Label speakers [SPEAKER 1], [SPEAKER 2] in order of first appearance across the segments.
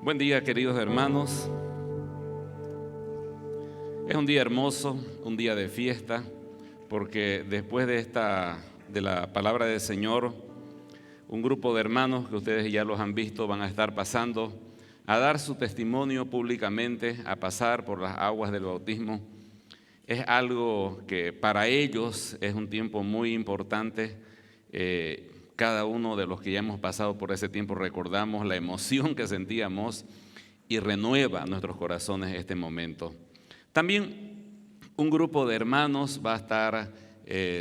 [SPEAKER 1] Buen día, queridos hermanos. Es un día hermoso, un día de fiesta, porque después de la palabra del Señor, un grupo de hermanos que ustedes ya los han visto van a estar pasando a dar su testimonio públicamente, a pasar por las aguas del bautismo. Es algo que para ellos es un tiempo muy importante. Cada uno de los que ya hemos pasado por ese tiempo recordamos la emoción que sentíamos y renueva nuestros corazones este momento. También un grupo de hermanos va a estar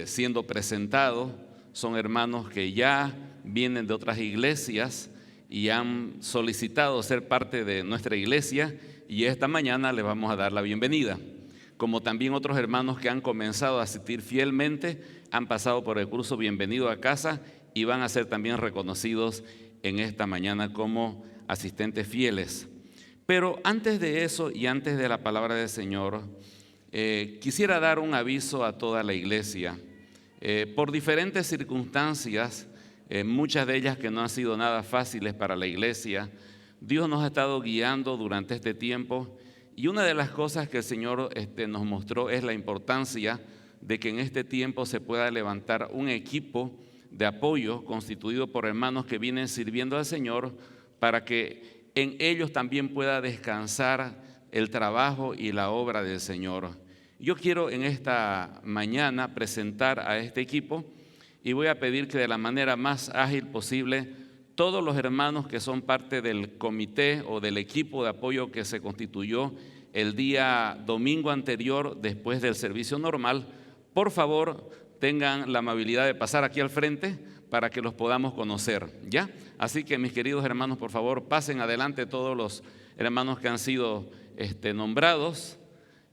[SPEAKER 1] siendo presentado. Son hermanos que ya vienen de otras iglesias y han solicitado ser parte de nuestra iglesia, y esta mañana les vamos a dar la bienvenida. Como también otros hermanos que han comenzado a asistir fielmente, han pasado por el curso Bienvenido a Casa y van a ser también reconocidos en esta mañana como asistentes fieles. Pero antes de eso y antes de la palabra del Señor, quisiera dar un aviso a toda la iglesia. Por diferentes circunstancias, muchas de ellas que no han sido nada fáciles para la iglesia, Dios nos ha estado guiando durante este tiempo, y una de las cosas que el Señor nos mostró es la importancia de que en este tiempo se pueda levantar un equipo de apoyo constituido por hermanos que vienen sirviendo al Señor, para que en ellos también pueda descansar el trabajo y la obra del Señor. Yo quiero en esta mañana presentar a este equipo y voy a pedir que de la manera más ágil posible todos los hermanos que son parte del comité o del equipo de apoyo que se constituyó el día domingo anterior después del servicio normal, por favor tengan la amabilidad de pasar aquí al frente para que los podamos conocer, ¿ya? Así que mis queridos hermanos, por favor, pasen adelante todos los hermanos que han sido nombrados.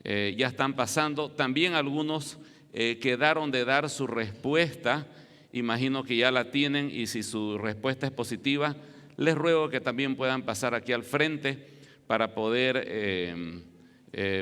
[SPEAKER 1] Ya están pasando. También algunos quedaron de dar su respuesta. Imagino que ya la tienen, y si su respuesta es positiva, les ruego que también puedan pasar aquí al frente para poder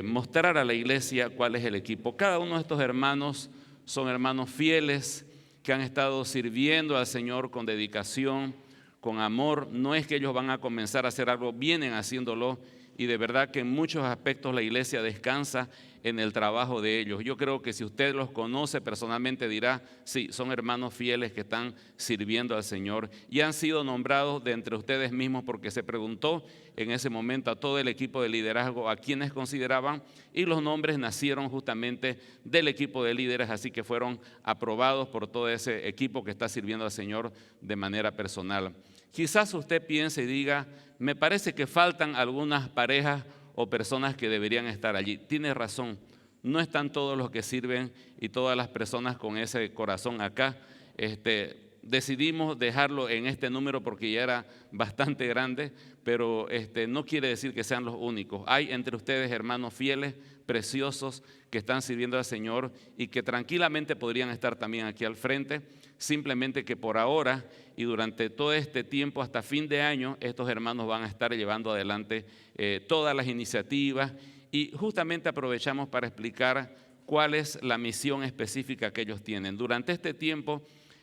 [SPEAKER 1] mostrar a la iglesia cuál es el equipo. Cada uno de estos hermanos son hermanos fieles que han estado sirviendo al Señor con dedicación, con amor. No es que ellos van a comenzar a hacer algo, vienen haciéndolo, y de verdad que en muchos aspectos la iglesia descansa en el trabajo de ellos. Yo creo que si usted los conoce personalmente dirá, sí, son hermanos fieles que están sirviendo al Señor, y han sido nombrados de entre ustedes mismos, porque se preguntó en ese momento a todo el equipo de liderazgo a quienes consideraban, y los nombres nacieron justamente del equipo de líderes, así que fueron aprobados por todo ese equipo que está sirviendo al Señor de manera personal. Quizás usted piense y diga, me parece que faltan algunas parejas o personas que deberían estar allí. Tiene razón, no están todos los que sirven y todas las personas con ese corazón acá. Decidimos dejarlo en este número porque ya era bastante grande, pero no quiere decir que sean los únicos. Hay entre ustedes hermanos fieles, preciosos, que están sirviendo al Señor y que tranquilamente podrían estar también aquí al frente. Simplemente que por ahora y durante todo este tiempo hasta fin de año, estos hermanos van a estar llevando adelante todas las iniciativas, y justamente aprovechamos para explicar cuál es la misión específica que ellos tienen. Durante este tiempo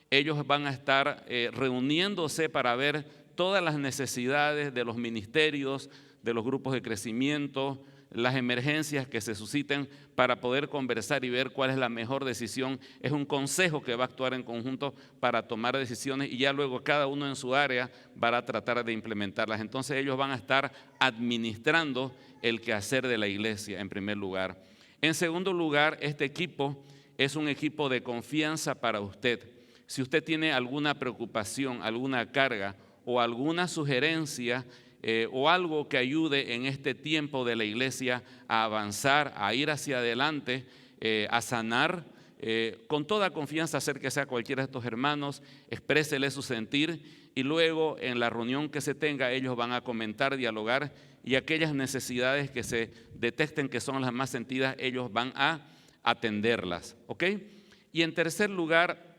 [SPEAKER 1] ellos van a estar reuniéndose para ver todas las necesidades de los ministerios, de los grupos de crecimiento, las emergencias que se susciten, para poder conversar y ver cuál es la mejor decisión. Es un consejo que va a actuar en conjunto para tomar decisiones, y ya luego cada uno en su área va a tratar de implementarlas. Entonces ellos van a estar administrando el quehacer de la iglesia en primer lugar. En segundo lugar, este equipo es un equipo de confianza para usted. Si usted tiene alguna preocupación, alguna carga o alguna sugerencia o algo que ayude en este tiempo de la iglesia a avanzar, a ir hacia adelante, a sanar, con toda confianza acérquese a cualquiera de estos hermanos, exprésele su sentir, y luego en la reunión que se tenga ellos van a comentar, dialogar, y aquellas necesidades que se detecten que son las más sentidas, ellos van a atenderlas, ¿ok? Y en tercer lugar,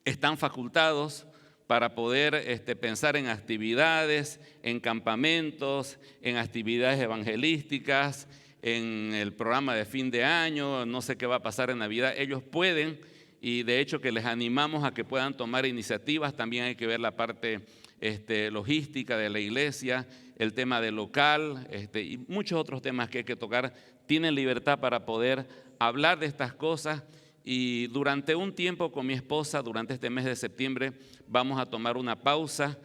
[SPEAKER 1] están facultados para poder pensar en actividades, en campamentos, en actividades evangelísticas, en el programa de fin de año, no sé qué va a pasar en Navidad. Ellos pueden, y de hecho que les animamos a que puedan tomar iniciativas. También hay que ver la parte logística de la iglesia, el tema del local y muchos otros temas que hay que tocar. Tienen libertad para poder hablar de estas cosas. Y durante un tiempo con mi esposa, durante este mes de septiembre, vamos a tomar una pausa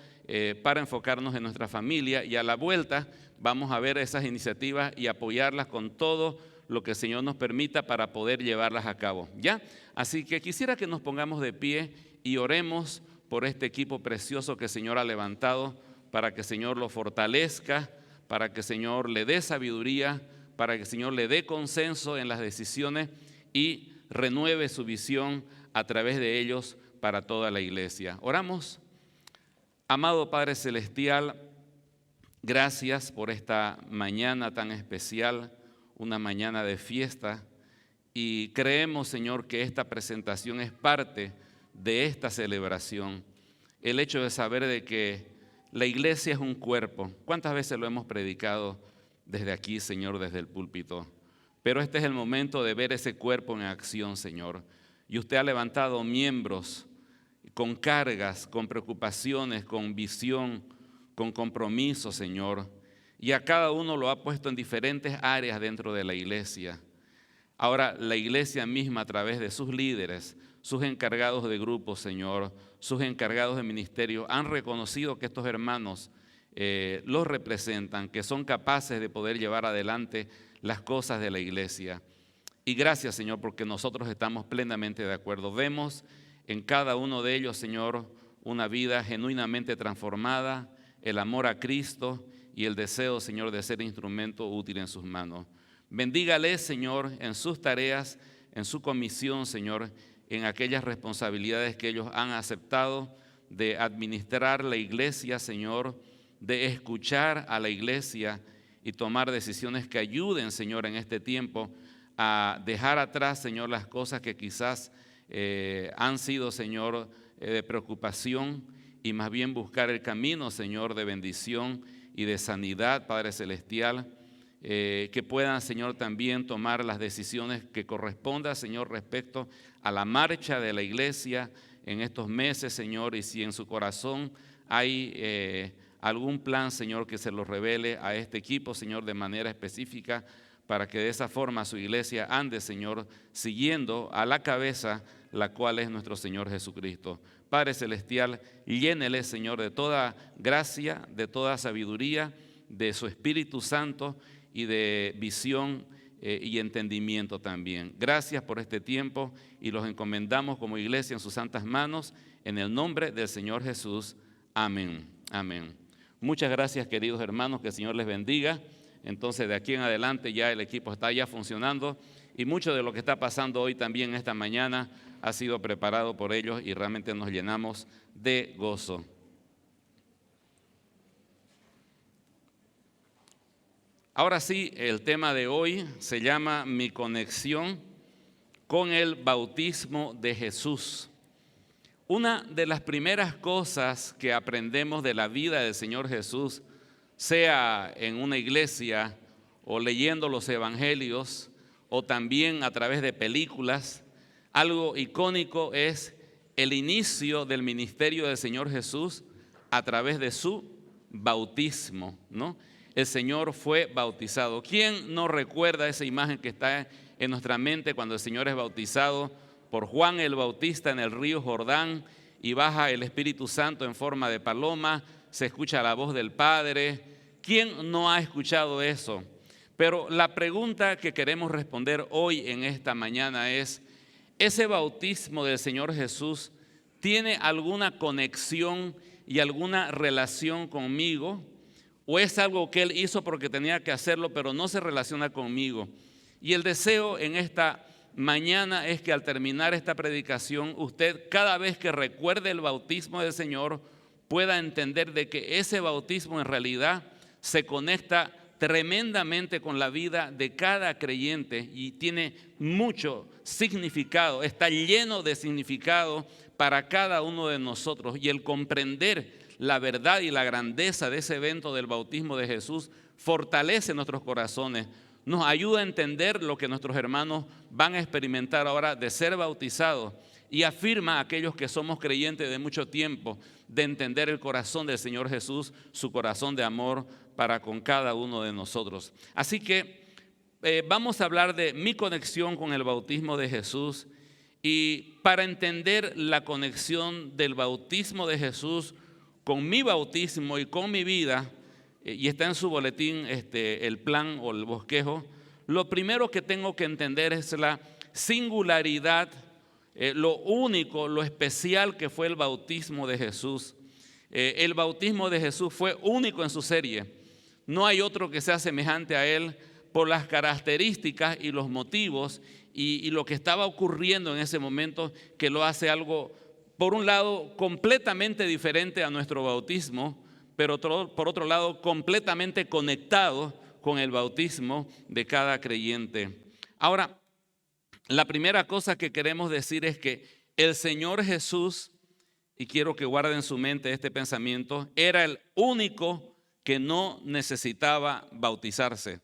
[SPEAKER 1] para enfocarnos en nuestra familia, y a la vuelta vamos a ver esas iniciativas y apoyarlas con todo lo que el Señor nos permita para poder llevarlas a cabo, ¿ya? Así que quisiera que nos pongamos de pie y oremos por este equipo precioso que el Señor ha levantado, para que el Señor lo fortalezca, para que el Señor le dé sabiduría, para que el Señor le dé consenso en las decisiones y renueve su visión a través de ellos para toda la iglesia. Oramos. Amado Padre Celestial, gracias por esta mañana tan especial, una mañana de fiesta, y creemos, Señor, que esta presentación es parte de esta celebración. El hecho de saber de que la iglesia es un cuerpo. ¿Cuántas veces lo hemos predicado desde aquí, Señor, desde el púlpito? Pero este es el momento de ver ese cuerpo en acción, Señor. Y usted ha levantado miembros con cargas, con preocupaciones, con visión, con compromiso, Señor. Y a cada uno lo ha puesto en diferentes áreas dentro de la iglesia. Ahora la iglesia misma, a través de sus líderes, sus encargados de grupos, Señor, sus encargados de ministerio, han reconocido que estos hermanos los representan, que son capaces de poder llevar adelante las cosas de la iglesia. Y gracias, Señor, porque nosotros estamos plenamente de acuerdo. Vemos en cada uno de ellos, Señor, una vida genuinamente transformada, el amor a Cristo y el deseo, Señor, de ser instrumento útil en sus manos. Bendígales, Señor, en sus tareas, en su comisión, Señor, en aquellas responsabilidades que ellos han aceptado de administrar la iglesia, Señor, de escuchar a la iglesia y tomar decisiones que ayuden, Señor, en este tiempo a dejar atrás, Señor, las cosas que quizás han sido, Señor, de preocupación, y más bien buscar el camino, Señor, de bendición y de sanidad, Padre Celestial, que puedan, Señor, también tomar las decisiones que correspondan, Señor, respecto a la marcha de la iglesia en estos meses, Señor, y si en su corazón hay algún plan, Señor, que se lo revele a este equipo, Señor, de manera específica, para que de esa forma su iglesia ande, Señor, siguiendo a la cabeza, la cual es nuestro Señor Jesucristo. Padre Celestial, llénele, Señor, de toda gracia, de toda sabiduría, de su Espíritu Santo y de visión y entendimiento también. Gracias por este tiempo y los encomendamos como iglesia en sus santas manos, en el nombre del Señor Jesús. Amén. Amén. Muchas gracias, queridos hermanos, que el Señor les bendiga. Entonces, de aquí en adelante ya el equipo está ya funcionando, y mucho de lo que está pasando hoy también esta mañana ha sido preparado por ellos, y realmente nos llenamos de gozo. Ahora sí, el tema de hoy se llama Mi conexión con el bautismo de Jesús. Una de las primeras cosas que aprendemos de la vida del Señor Jesús, sea en una iglesia o leyendo los evangelios o también a través de películas, algo icónico es el inicio del ministerio del Señor Jesús a través de su bautismo, ¿no? El Señor fue bautizado. ¿Quién no recuerda esa imagen que está en nuestra mente cuando el Señor es bautizado por Juan el Bautista en el río Jordán y baja el Espíritu Santo en forma de paloma? Se escucha la voz del Padre. ¿Quién no ha escuchado eso? Pero la pregunta que queremos responder hoy en esta mañana es: ¿ese bautismo del Señor Jesús tiene alguna conexión y alguna relación conmigo? ¿O es algo que Él hizo porque tenía que hacerlo, pero no se relaciona conmigo? Y el deseo en esta mañana es que al terminar esta predicación, usted cada vez que recuerde el bautismo del Señor, pueda entender de que ese bautismo en realidad se conecta tremendamente con la vida de cada creyente y tiene mucho significado, está lleno de significado para cada uno de nosotros. Y el comprender la verdad y la grandeza de ese evento del bautismo de Jesús fortalece nuestros corazones, nos ayuda a entender lo que nuestros hermanos van a experimentar ahora de ser bautizados, y afirma a aquellos que somos creyentes de mucho tiempo de entender el corazón del Señor Jesús, su corazón de amor para con cada uno de nosotros. Así que vamos a hablar de mi conexión con el bautismo de Jesús, y para entender la conexión del bautismo de Jesús con mi bautismo y con mi vida, y está en su boletín el plan o el bosquejo, lo primero que tengo que entender es la singularidad, lo único, lo especial que fue el bautismo de Jesús. El bautismo de Jesús fue único en su serie. No hay otro que sea semejante a él por las características y los motivos y lo que estaba ocurriendo en ese momento, que lo hace algo, por un lado, completamente diferente a nuestro bautismo, pero por otro lado, completamente conectado con el bautismo de cada creyente. Ahora, la primera cosa que queremos decir es que el Señor Jesús, y quiero que guarden en su mente este pensamiento, era el único que no necesitaba bautizarse.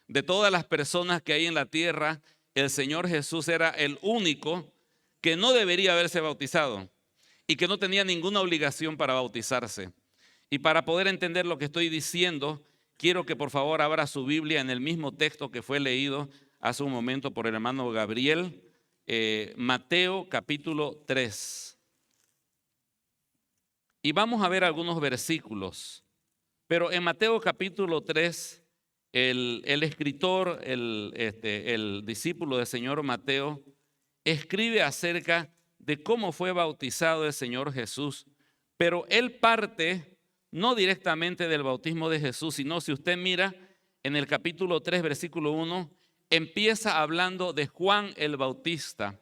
[SPEAKER 1] De todas las personas que hay en la tierra, el Señor Jesús era el único que no debería haberse bautizado y que no tenía ninguna obligación para bautizarse. Y para poder entender lo que estoy diciendo, quiero que por favor abra su Biblia en el mismo texto que fue leído hace un momento por el hermano Gabriel, Mateo capítulo 3. Y vamos a ver algunos versículos. Pero en Mateo capítulo 3, el escritor, el discípulo del Señor Mateo, escribe acerca de cómo fue bautizado el Señor Jesús. Pero él parte no directamente del bautismo de Jesús, sino, si usted mira en el capítulo 3, versículo 1, empieza hablando de Juan el Bautista.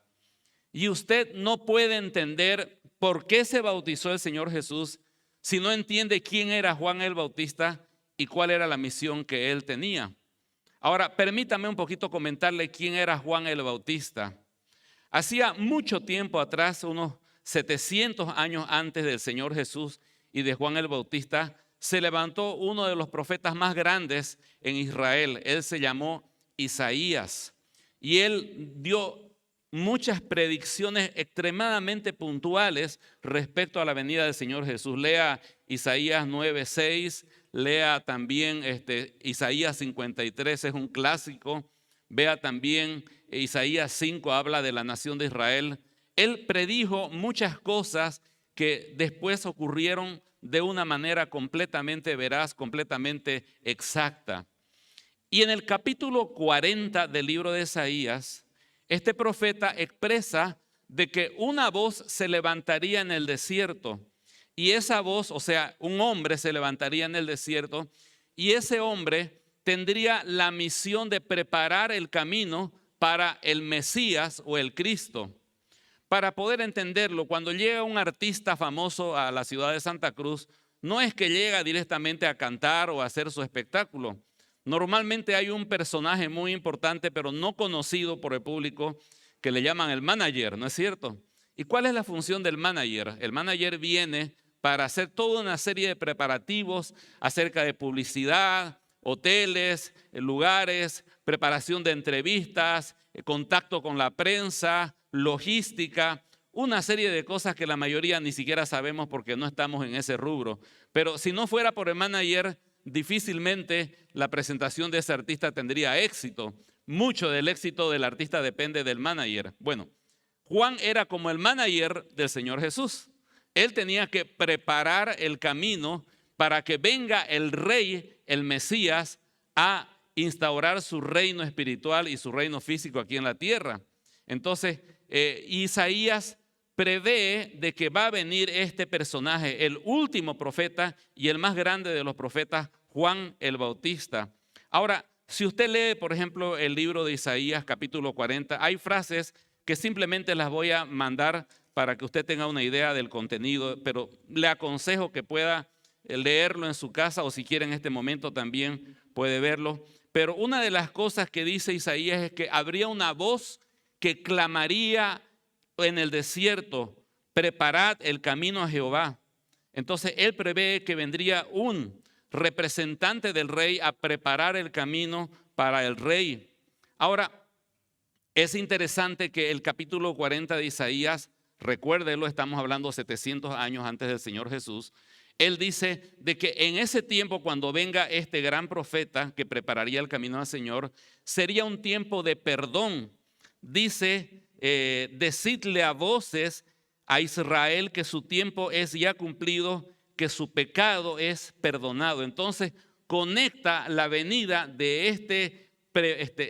[SPEAKER 1] Y usted no puede entender por qué se bautizó el Señor Jesús si no entiende quién era Juan el Bautista y cuál era la misión que él tenía. Ahora, permítame un poquito comentarle quién era Juan el Bautista. Hacía mucho tiempo atrás, unos 700 años antes del Señor Jesús y de Juan el Bautista, se levantó uno de los profetas más grandes en Israel. Él se llamó Isaías y él dio muchas predicciones extremadamente puntuales respecto a la venida del Señor Jesús. Lea Isaías 9:6, lea también Isaías 53, es un clásico. Vea también Isaías 5, habla de la nación de Israel. Él predijo muchas cosas que después ocurrieron de una manera completamente veraz, completamente exacta. Y en el capítulo 40 del libro de Isaías, este profeta expresa de que una voz se levantaría en el desierto, y esa voz, o sea, un hombre se levantaría en el desierto, y ese hombre tendría la misión de preparar el camino para el Mesías o el Cristo. Para poder entenderlo, cuando llega un artista famoso a la ciudad de Santa Cruz, no es que llega directamente a cantar o a hacer su espectáculo. Normalmente hay un personaje muy importante, pero no conocido por el público, que le llaman el manager, ¿no es cierto? ¿Y cuál es la función del manager? El manager viene para hacer toda una serie de preparativos acerca de publicidad, hoteles, lugares, preparación de entrevistas, contacto con la prensa, logística, una serie de cosas que la mayoría ni siquiera sabemos porque no estamos en ese rubro. Pero si no fuera por el manager, difícilmente la presentación de ese artista tendría éxito. Mucho del éxito del artista depende del manager. Bueno, Juan era como el manager del Señor Jesús. Él tenía que preparar el camino para que venga el rey, el Mesías, a instaurar su reino espiritual y su reino físico aquí en la tierra. Entonces, Isaías prevé de que va a venir este personaje, el último profeta y el más grande de los profetas, Juan el Bautista. Ahora, si usted lee, por ejemplo, el libro de Isaías, capítulo 40, hay frases que simplemente las voy a mandar para que usted tenga una idea del contenido, pero le aconsejo que pueda leerlo en su casa, o si quiere en este momento también puede verlo. Pero una de las cosas que dice Isaías es que habría una voz que clamaría en el desierto: preparad el camino a Jehová. Entonces él prevé que vendría un representante del rey a preparar el camino para el rey. Ahora, es interesante que el capítulo 40 de Isaías recuérdelo, estamos hablando 700 años antes del Señor Jesús. Él dice de que en ese tiempo, cuando venga este gran profeta que prepararía el camino al Señor, sería un tiempo de perdón. Dice, decidle a voces a Israel que su tiempo es ya cumplido, que su pecado es perdonado. Entonces conecta la venida de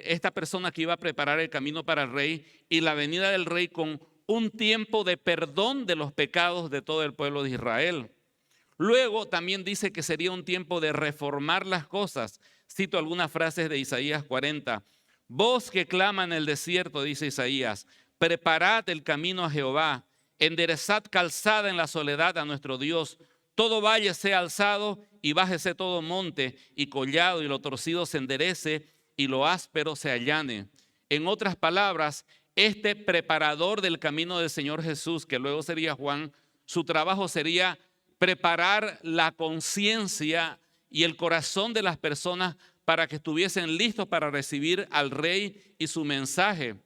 [SPEAKER 1] esta persona que iba a preparar el camino para el rey y la venida del rey con un tiempo de perdón de los pecados de todo el pueblo de Israel. Luego también dice que sería un tiempo de reformar las cosas. Cito algunas frases de Isaías 40. Voz que clama en el desierto, dice Isaías, preparad el camino a Jehová, enderezad calzada en la soledad a nuestro Dios. Todo valle sea alzado y bájese todo monte y collado, y lo torcido se enderece y lo áspero se allane. En otras palabras, este preparador del camino del Señor Jesús, que luego sería Juan, su trabajo sería preparar la conciencia y el corazón de las personas para que estuviesen listos para recibir al rey y su mensaje.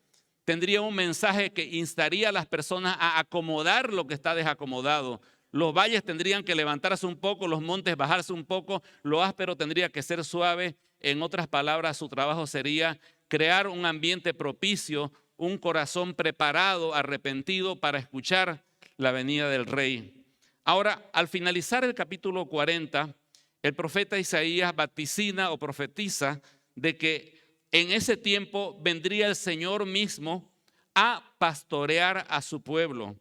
[SPEAKER 1] Tendría un mensaje que instaría a las personas a acomodar lo que está desacomodado. Los valles tendrían que levantarse un poco, los montes bajarse un poco, lo áspero tendría que ser suave. En otras palabras, su trabajo sería crear un ambiente propicio, un corazón preparado, arrepentido para escuchar la venida del rey. Ahora, al finalizar el capítulo 40, el profeta Isaías vaticina o profetiza de que en ese tiempo vendría el Señor mismo a pastorear a su pueblo,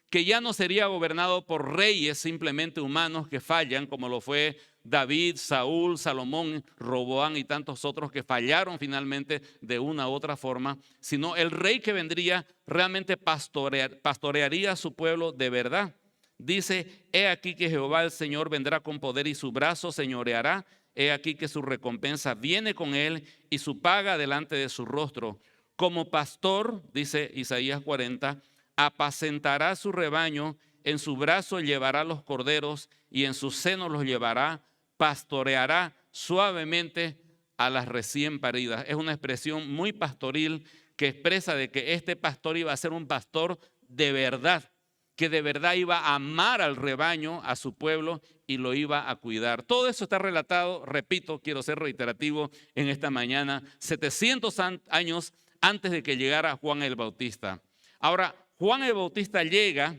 [SPEAKER 1] que ya no sería gobernado por reyes simplemente humanos que fallan, como lo fue David, Saúl, Salomón, Roboán y tantos otros que fallaron finalmente de una u otra forma, sino el rey que vendría realmente pastorearía a su pueblo de verdad. Dice, he aquí que Jehová el Señor vendrá con poder y su brazo señoreará. He aquí que su recompensa viene con él y su paga delante de su rostro. Como pastor, dice Isaías 40, apacentará su rebaño, en su brazo llevará los corderos y en su seno los llevará, pastoreará suavemente a las recién paridas. Es una expresión muy pastoril que expresa de que este pastor iba a ser un pastor de verdad, que de verdad iba a amar al rebaño, a su pueblo, y lo iba a cuidar. Todo eso está relatado, repito, quiero ser reiterativo en esta mañana, 700 años antes de que llegara Juan el Bautista. Ahora, Juan el Bautista llega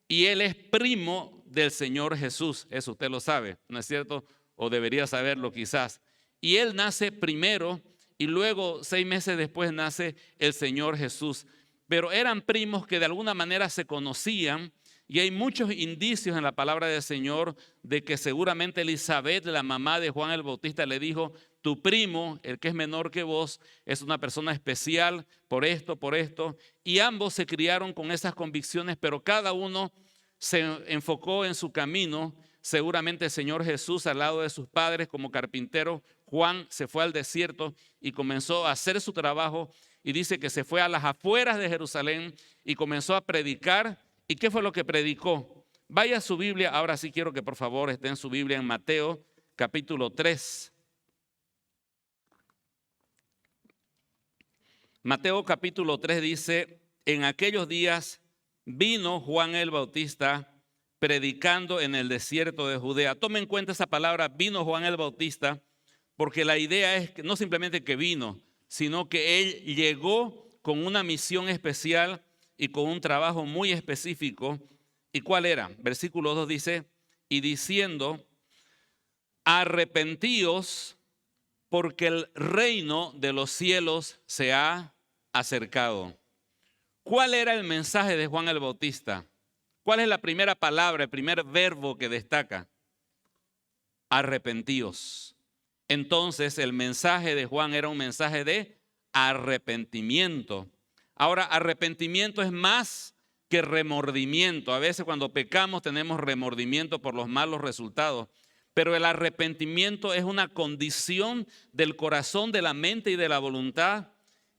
[SPEAKER 1] y él es primo del Señor Jesús. Eso usted lo sabe, ¿no es cierto? O debería saberlo quizás. Y él nace primero y luego 6 meses después nace el Señor Jesús. Pero eran primos que de alguna manera se conocían y hay muchos indicios en la palabra del Señor de que seguramente Elizabeth, la mamá de Juan el Bautista, le dijo, tu primo, el que es menor que vos, es una persona especial por esto, y ambos se criaron con esas convicciones, pero cada uno se enfocó en su camino. Seguramente el Señor Jesús al lado de sus padres como carpintero, Juan se fue al desierto y comenzó a hacer su trabajo. Y dice que se fue a las afueras de Jerusalén y comenzó a predicar. ¿Y qué fue lo que predicó? Vaya a su Biblia, ahora sí quiero que por favor esté en su Biblia en Mateo capítulo 3. Mateo capítulo 3 dice, en aquellos días vino Juan el Bautista predicando en el desierto de Judea. Tome en cuenta esa palabra, vino Juan el Bautista, porque la idea es que no simplemente que vino, sino que él llegó con una misión especial y con un trabajo muy específico. ¿Y cuál era? Versículo 2 dice, y diciendo, arrepentíos porque el reino de los cielos se ha acercado. ¿Cuál era el mensaje de Juan el Bautista? ¿Cuál es la primera palabra, el primer verbo que destaca? Arrepentíos. Entonces el mensaje de Juan era un mensaje de arrepentimiento. Ahora, arrepentimiento es más que remordimiento. A veces cuando pecamos tenemos remordimiento por los malos resultados, pero el arrepentimiento es una condición del corazón, de la mente y de la voluntad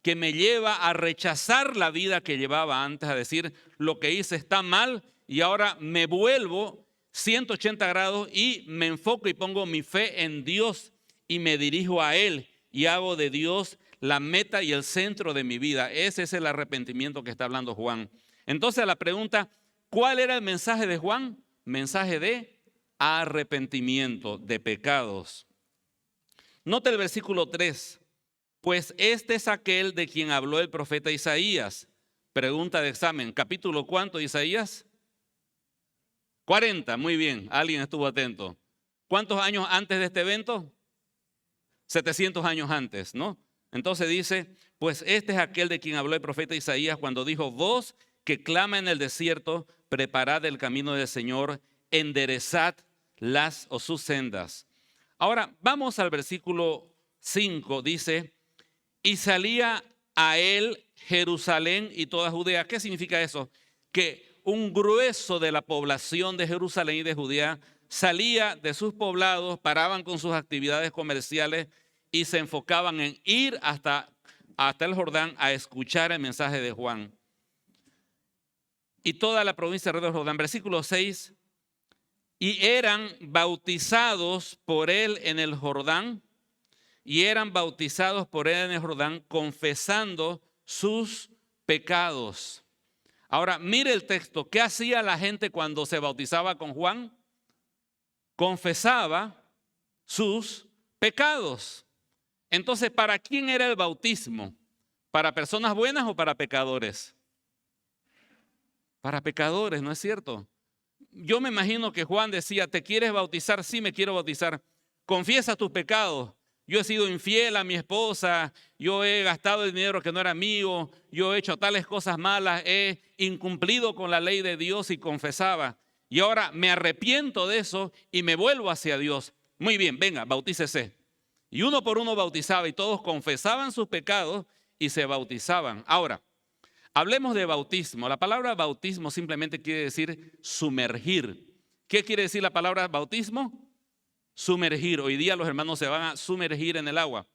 [SPEAKER 1] que me lleva a rechazar la vida que llevaba antes, a decir, lo que hice está mal y ahora me vuelvo 180 grados y me enfoco y pongo mi fe en Dios y me dirijo a Él y hago de Dios la meta y el centro de mi vida. Ese es el arrepentimiento que está hablando Juan. Entonces la pregunta, ¿cuál era el mensaje de Juan? Mensaje de arrepentimiento de pecados. Nota el versículo 3. Pues este es aquel de quien habló el profeta Isaías. Pregunta de examen. ¿Capítulo cuánto de Isaías? 40. Muy bien. Alguien estuvo atento. ¿Cuántos años antes de este evento? 700 años antes, ¿no? Entonces dice, pues este es aquel de quien habló el profeta Isaías cuando dijo, voz que clama en el desierto, preparad el camino del Señor, enderezad las o sus sendas. Ahora vamos al versículo 5, dice, y salía a él Jerusalén y toda Judea. ¿Qué significa eso? Que un grueso de la población de Jerusalén y de Judea salía de sus poblados, paraban con sus actividades comerciales y se enfocaban en ir hasta el Jordán a escuchar el mensaje de Juan. Y toda la provincia alrededor del Jordán. Versículo 6, y eran bautizados por él en el Jordán, confesando sus pecados. Ahora, mire el texto. ¿Qué hacía la gente cuando se bautizaba con Juan? Confesaba sus pecados. Entonces, ¿para quién era el bautismo? ¿Para personas buenas o para pecadores? Para pecadores, ¿no es cierto? Yo me imagino que Juan decía, ¿te quieres bautizar? Sí, me quiero bautizar. Confiesa tus pecados. Yo he sido infiel a mi esposa, yo he gastado el dinero que no era mío, yo he hecho tales cosas malas, he incumplido con la ley de Dios y confesaba. Y ahora me arrepiento de eso y me vuelvo hacia Dios. Muy bien, venga, bautícese. Y uno por uno bautizaba y todos confesaban sus pecados y se bautizaban. Ahora, hablemos de bautismo. La palabra bautismo simplemente quiere decir sumergir. ¿Qué quiere decir la palabra bautismo? Sumergir. Hoy día los hermanos se van a sumergir en el agua.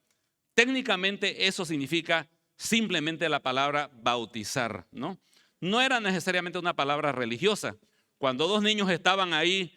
[SPEAKER 1] Técnicamente eso significa simplemente la palabra bautizar, ¿no? No era necesariamente una palabra religiosa. Cuando dos niños estaban ahí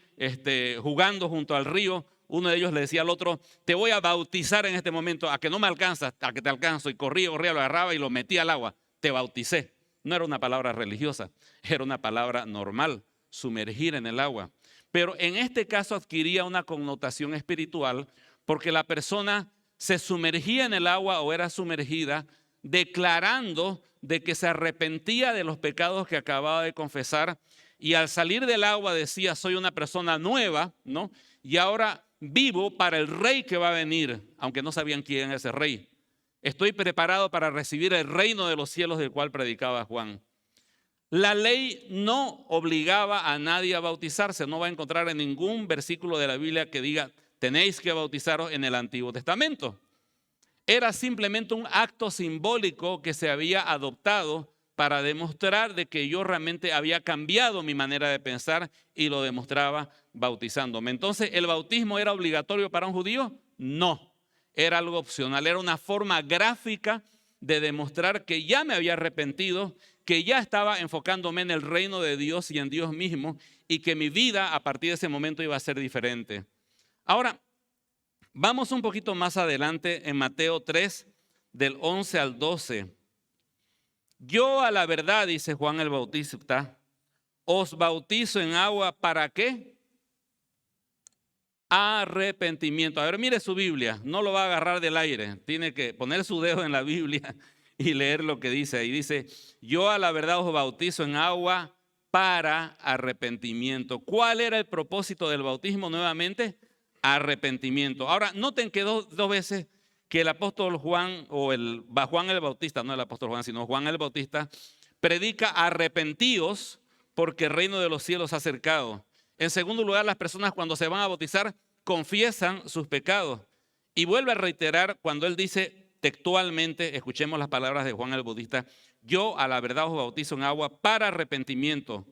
[SPEAKER 1] jugando junto al río, uno de ellos le decía al otro, te voy a bautizar en este momento, a que no me alcanzas, a que te alcanzo. Y corría, lo agarraba y lo metía al agua. Te bauticé. No era una palabra religiosa, era una palabra normal, sumergir en el agua. Pero en este caso adquiría una connotación espiritual porque la persona se sumergía en el agua o era sumergida declarando de que se arrepentía de los pecados que acababa de confesar y al salir del agua decía, soy una persona nueva, ¿no? Y ahora vivo para el rey que va a venir, aunque no sabían quién es ese rey. Estoy preparado para recibir el reino de los cielos del cual predicaba Juan. La ley no obligaba a nadie a bautizarse. No va a encontrar en ningún versículo de la Biblia que diga, tenéis que bautizaros en el Antiguo Testamento. Era simplemente un acto simbólico que se había adoptado para demostrar de que yo realmente había cambiado mi manera de pensar y lo demostraba bautizándome. Entonces, ¿el bautismo era obligatorio para un judío? No, era algo opcional. Era una forma gráfica de demostrar que ya me había arrepentido, que ya estaba enfocándome en el reino de Dios y en Dios mismo y que mi vida a partir de ese momento iba a ser diferente. Ahora, vamos un poquito más adelante en Mateo 3, del 11 al 12. Yo a la verdad, dice Juan el Bautista, os bautizo en agua, ¿para qué? Arrepentimiento. A ver, mire su Biblia, no lo va a agarrar del aire, tiene que poner su dedo en la Biblia y leer lo que dice ahí. Dice, yo a la verdad os bautizo en agua para arrepentimiento. ¿Cuál era el propósito del bautismo nuevamente? Arrepentimiento. Ahora, noten que dos veces que el apóstol Juan, Juan el Bautista, no el apóstol Juan, sino Juan el Bautista, predica arrepentidos porque el reino de los cielos se ha acercado. En segundo lugar, las personas cuando se van a bautizar confiesan sus pecados. Y vuelve a reiterar cuando él dice textualmente, escuchemos las palabras de Juan el Bautista, yo a la verdad os bautizo en agua para arrepentimiento,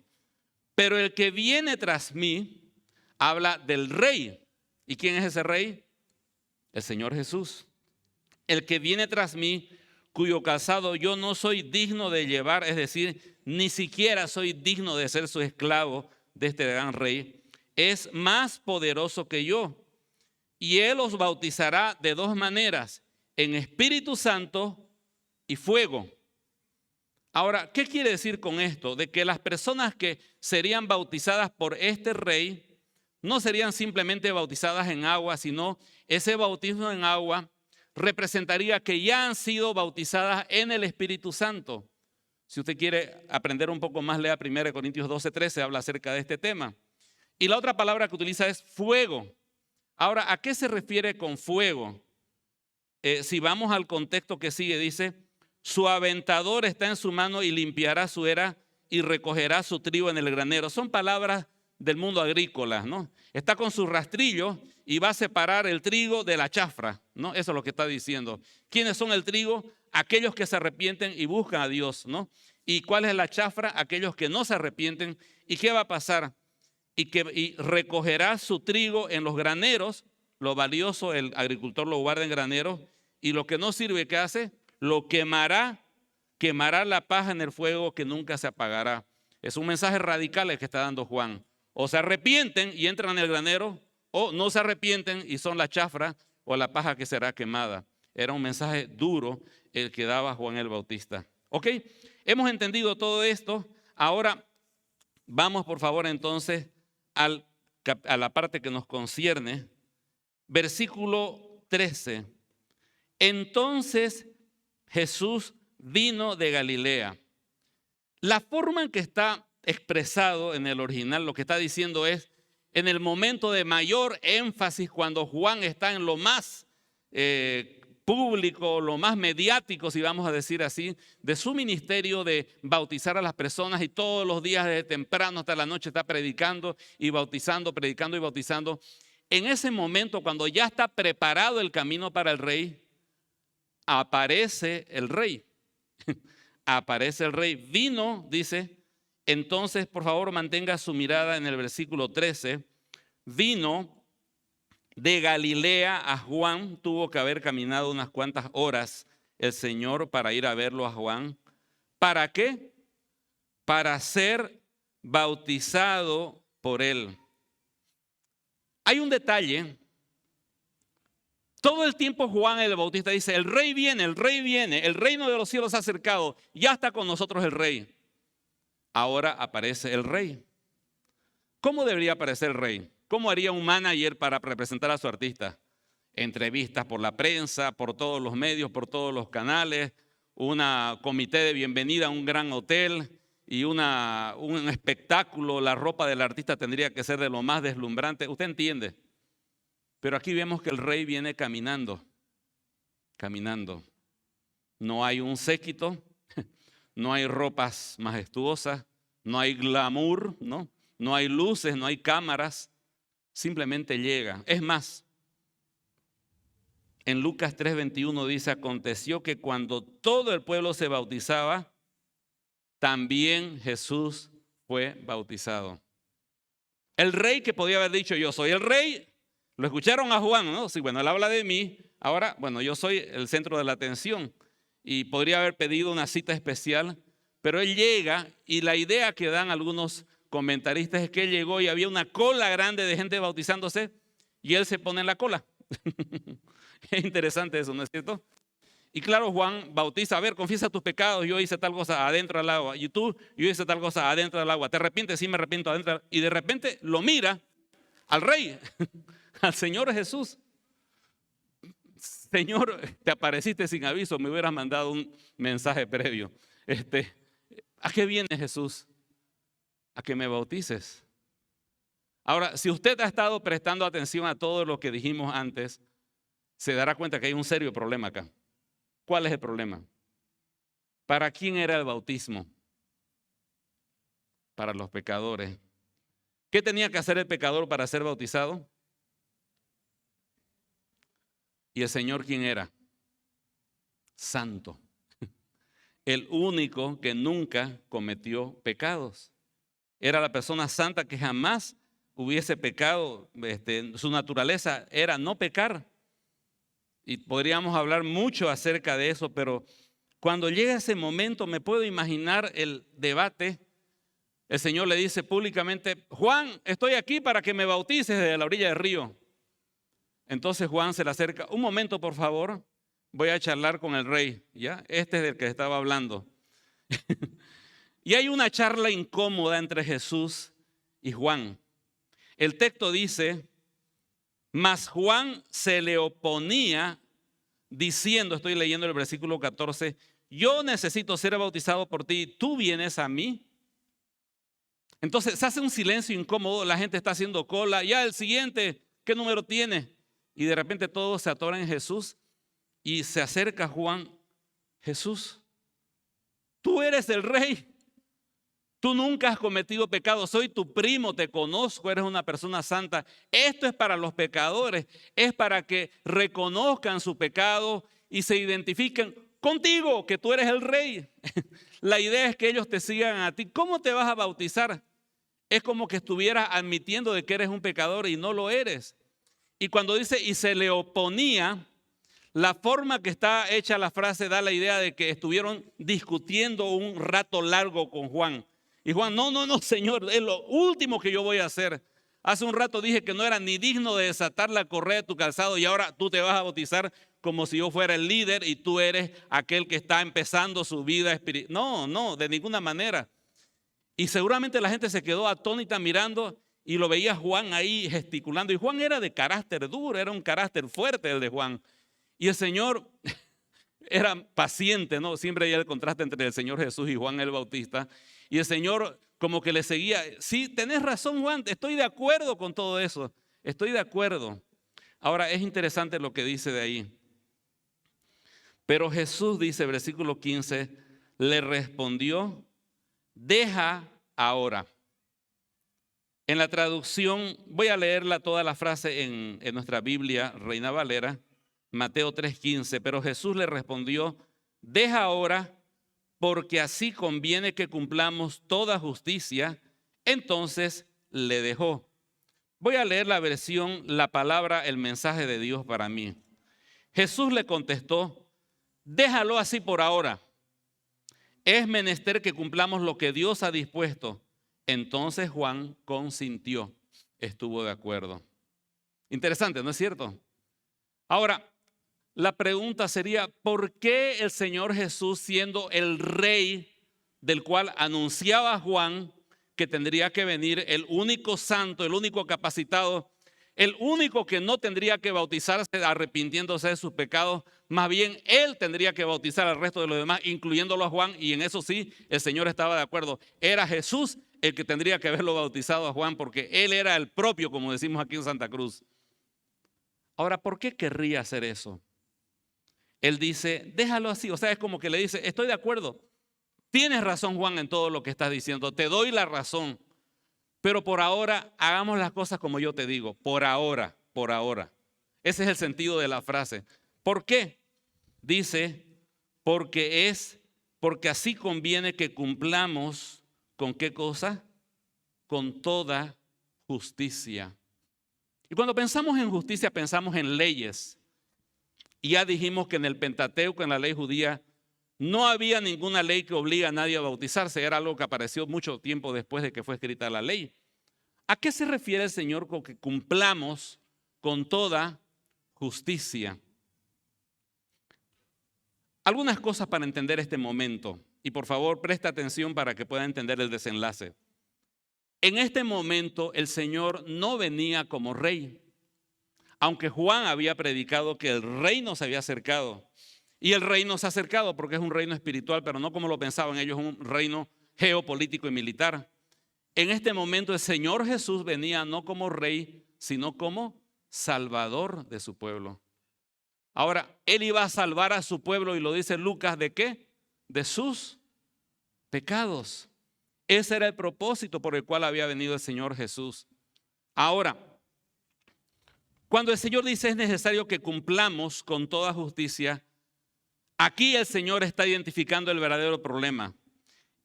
[SPEAKER 1] pero el que viene tras mí habla del rey. ¿Y quién es ese rey? El Señor Jesús. El que viene tras mí, cuyo calzado yo no soy digno de llevar, es decir, ni siquiera soy digno de ser su esclavo de este gran rey, es más poderoso que yo. Y él os bautizará de dos maneras, en Espíritu Santo y fuego. Ahora, ¿qué quiere decir con esto? De que las personas que serían bautizadas por este rey no serían simplemente bautizadas en agua, sino ese bautismo en agua representaría que ya han sido bautizadas en el Espíritu Santo. Si usted quiere aprender un poco más, lea 1 Corintios 12:13, habla acerca de este tema. Y la otra palabra que utiliza es fuego. Ahora, ¿a qué se refiere con fuego? Si vamos al contexto que sigue, dice, su aventador está en su mano y limpiará su era y recogerá su trigo en el granero. Son palabras del mundo agrícola, ¿no? Está con su rastrillo y va a separar el trigo de la chafra, ¿no? Eso es lo que está diciendo. ¿Quiénes son el trigo? Aquellos que se arrepienten y buscan a Dios, ¿no? ¿Y cuál es la chafra? Aquellos que no se arrepienten. ¿Y qué va a pasar? Y recogerá su trigo en los graneros. Lo valioso el agricultor lo guarda en graneros, y lo que no sirve, ¿qué hace? Lo quemará la paja en el fuego que nunca se apagará. Es un mensaje radical el que está dando Juan. O se arrepienten y entran en el granero, o no se arrepienten y son la chafra o la paja que será quemada. Era un mensaje duro el que daba Juan el Bautista. ¿Ok? Hemos entendido todo esto. Ahora vamos, por favor, entonces a la parte que nos concierne. Versículo 13. Entonces Jesús vino de Galilea. La forma en que está expresado en el original, lo que está diciendo es, en el momento de mayor énfasis, cuando Juan está en lo más público, lo más mediático, si vamos a decir así, de su ministerio de bautizar a las personas, y todos los días desde temprano hasta la noche está predicando y bautizando, predicando y bautizando. En ese momento, cuando ya está preparado el camino para el rey, aparece el rey. Aparece el rey. Vino, dice, entonces por favor mantenga su mirada en el versículo 13. Vino de Galilea a Juan. Tuvo que haber caminado unas cuantas horas el Señor para ir a verlo a Juan. ¿Para qué? Para ser bautizado por él. Hay un detalle. Todo el tiempo Juan el Bautista dice, el rey viene, el reino de los cielos se ha acercado, ya está con nosotros el rey. Ahora aparece el rey. ¿Cómo debería aparecer el rey? ¿Cómo haría un manager para representar a su artista? Entrevistas por la prensa, por todos los medios, por todos los canales, una comité de bienvenida a un gran hotel y un espectáculo. La ropa del artista tendría que ser de lo más deslumbrante. ¿Usted entiende? Pero aquí vemos que el rey viene caminando. No hay un séquito, no hay ropas majestuosas, no hay glamour, no hay luces, no hay cámaras. Simplemente llega. Es más, en Lucas 3:21 dice, aconteció que cuando todo el pueblo se bautizaba, también Jesús fue bautizado. El rey que podía haber dicho, yo soy el rey, lo escucharon a Juan, ¿no? Sí, bueno, él habla de mí, ahora, bueno, yo soy el centro de la atención, y podría haber pedido una cita especial, pero él llega, y la idea que dan algunos comentaristas es que él llegó y había una cola grande de gente bautizándose, y él se pone en la cola. Es interesante eso, ¿no es cierto? Y claro, Juan bautiza, a ver, confiesa tus pecados, yo hice tal cosa adentro del agua, y tú, yo hice tal cosa adentro del agua, ¿te arrepientes? Sí, me arrepiento adentro. Y de repente lo mira al rey, al Señor Jesús. Señor, te apareciste sin aviso, me hubieras mandado un mensaje previo. ¿A qué viene Jesús? A que me bautices. Ahora, si usted ha estado prestando atención a todo lo que dijimos antes, se dará cuenta que hay un serio problema acá. ¿Cuál es el problema? ¿Para quién era el bautismo? Para los pecadores. ¿Qué tenía que hacer el pecador para ser bautizado? ¿Y el Señor quién era? Santo. El único que nunca cometió pecados. Era la persona santa que jamás hubiese pecado. Su naturaleza era no pecar. Y podríamos hablar mucho acerca de eso, pero cuando llega ese momento me puedo imaginar el debate. El Señor le dice públicamente, Juan, estoy aquí para que me bautices desde la orilla del río. Entonces Juan se le acerca, un momento por favor, voy a charlar con el rey, ¿ya? Este es del que estaba hablando. Y hay una charla incómoda entre Jesús y Juan. El texto dice, mas Juan se le oponía diciendo, estoy leyendo el versículo 14, yo necesito ser bautizado por ti, ¿tú vienes a mí? Entonces se hace un silencio incómodo, la gente está haciendo cola, ya el siguiente, ¿qué número tiene? Y de repente todos se atoran en Jesús y se acerca Juan, Jesús, tú eres el rey, tú nunca has cometido pecado, soy tu primo, te conozco, eres una persona santa. Esto es para los pecadores, es para que reconozcan su pecado y se identifiquen contigo, que tú eres el rey. La idea es que ellos te sigan a ti. ¿Cómo te vas a bautizar? Es como que estuvieras admitiendo de que eres un pecador y no lo eres. Y cuando dice, y se le oponía, la forma que está hecha la frase da la idea de que estuvieron discutiendo un rato largo con Juan. Y Juan, no, Señor, es lo último que yo voy a hacer. Hace un rato dije que no era ni digno de desatar la correa de tu calzado y ahora tú te vas a bautizar como si yo fuera el líder y tú eres aquel que está empezando su vida espiritual. No, de ninguna manera. Y seguramente la gente se quedó atónita mirando y lo veía Juan ahí gesticulando. Y Juan era de carácter duro, era un carácter fuerte el de Juan. Y el Señor era paciente, ¿no? Siempre hay el contraste entre el Señor Jesús y Juan el Bautista. Y el Señor como que le seguía, sí, tenés razón Juan, estoy de acuerdo con todo eso, estoy de acuerdo. Ahora es interesante lo que dice de ahí. Pero Jesús dice, versículo 15, le respondió, deja ahora. En la traducción, voy a leerla toda la frase en nuestra Biblia, Reina Valera, Mateo 3:15, pero Jesús le respondió, deja ahora, porque así conviene que cumplamos toda justicia. Entonces le dejó. Voy a leer la versión, la palabra, el mensaje de Dios para mí. Jesús le contestó, déjalo así por ahora. Es menester que cumplamos lo que Dios ha dispuesto. Entonces Juan consintió, estuvo de acuerdo. Interesante, ¿no es cierto? Ahora, la pregunta sería, ¿por qué el Señor Jesús, siendo el rey del cual anunciaba Juan que tendría que venir, el único santo, el único capacitado, el único que no tendría que bautizarse arrepintiéndose de sus pecados, más bien él tendría que bautizar al resto de los demás, incluyéndolo a Juan, y en eso sí, el Señor estaba de acuerdo. Era Jesús el que tendría que haberlo bautizado a Juan, porque él era el propio, como decimos aquí en Santa Cruz. Ahora, ¿por qué querría hacer eso? Él dice, déjalo así, o sea, es como que le dice, estoy de acuerdo, tienes razón Juan en todo lo que estás diciendo, te doy la razón, pero por ahora hagamos las cosas como yo te digo, por ahora, por ahora. Ese es el sentido de la frase. ¿Por qué? Dice, porque así conviene que cumplamos, ¿con qué cosa? Con toda justicia. Y cuando pensamos en justicia, pensamos en leyes. Y ya dijimos que en el Pentateuco, en la ley judía, no había ninguna ley que obliga a nadie a bautizarse. Era algo que apareció mucho tiempo después de que fue escrita la ley. ¿A qué se refiere el Señor con que cumplamos con toda justicia? Algunas cosas para entender este momento. Y por favor, presta atención para que pueda entender el desenlace. En este momento, el Señor no venía como rey. Aunque Juan había predicado que el reino se había acercado. Y el reino se ha acercado porque es un reino espiritual, pero no como lo pensaban ellos, un reino geopolítico y militar. En este momento el Señor Jesús venía no como rey, sino como salvador de su pueblo. Ahora, Él iba a salvar a su pueblo y lo dice Lucas, ¿de qué? De sus pecados. Ese era el propósito por el cual había venido el Señor Jesús. Ahora, cuando el Señor dice es necesario que cumplamos con toda justicia, aquí el Señor está identificando el verdadero problema.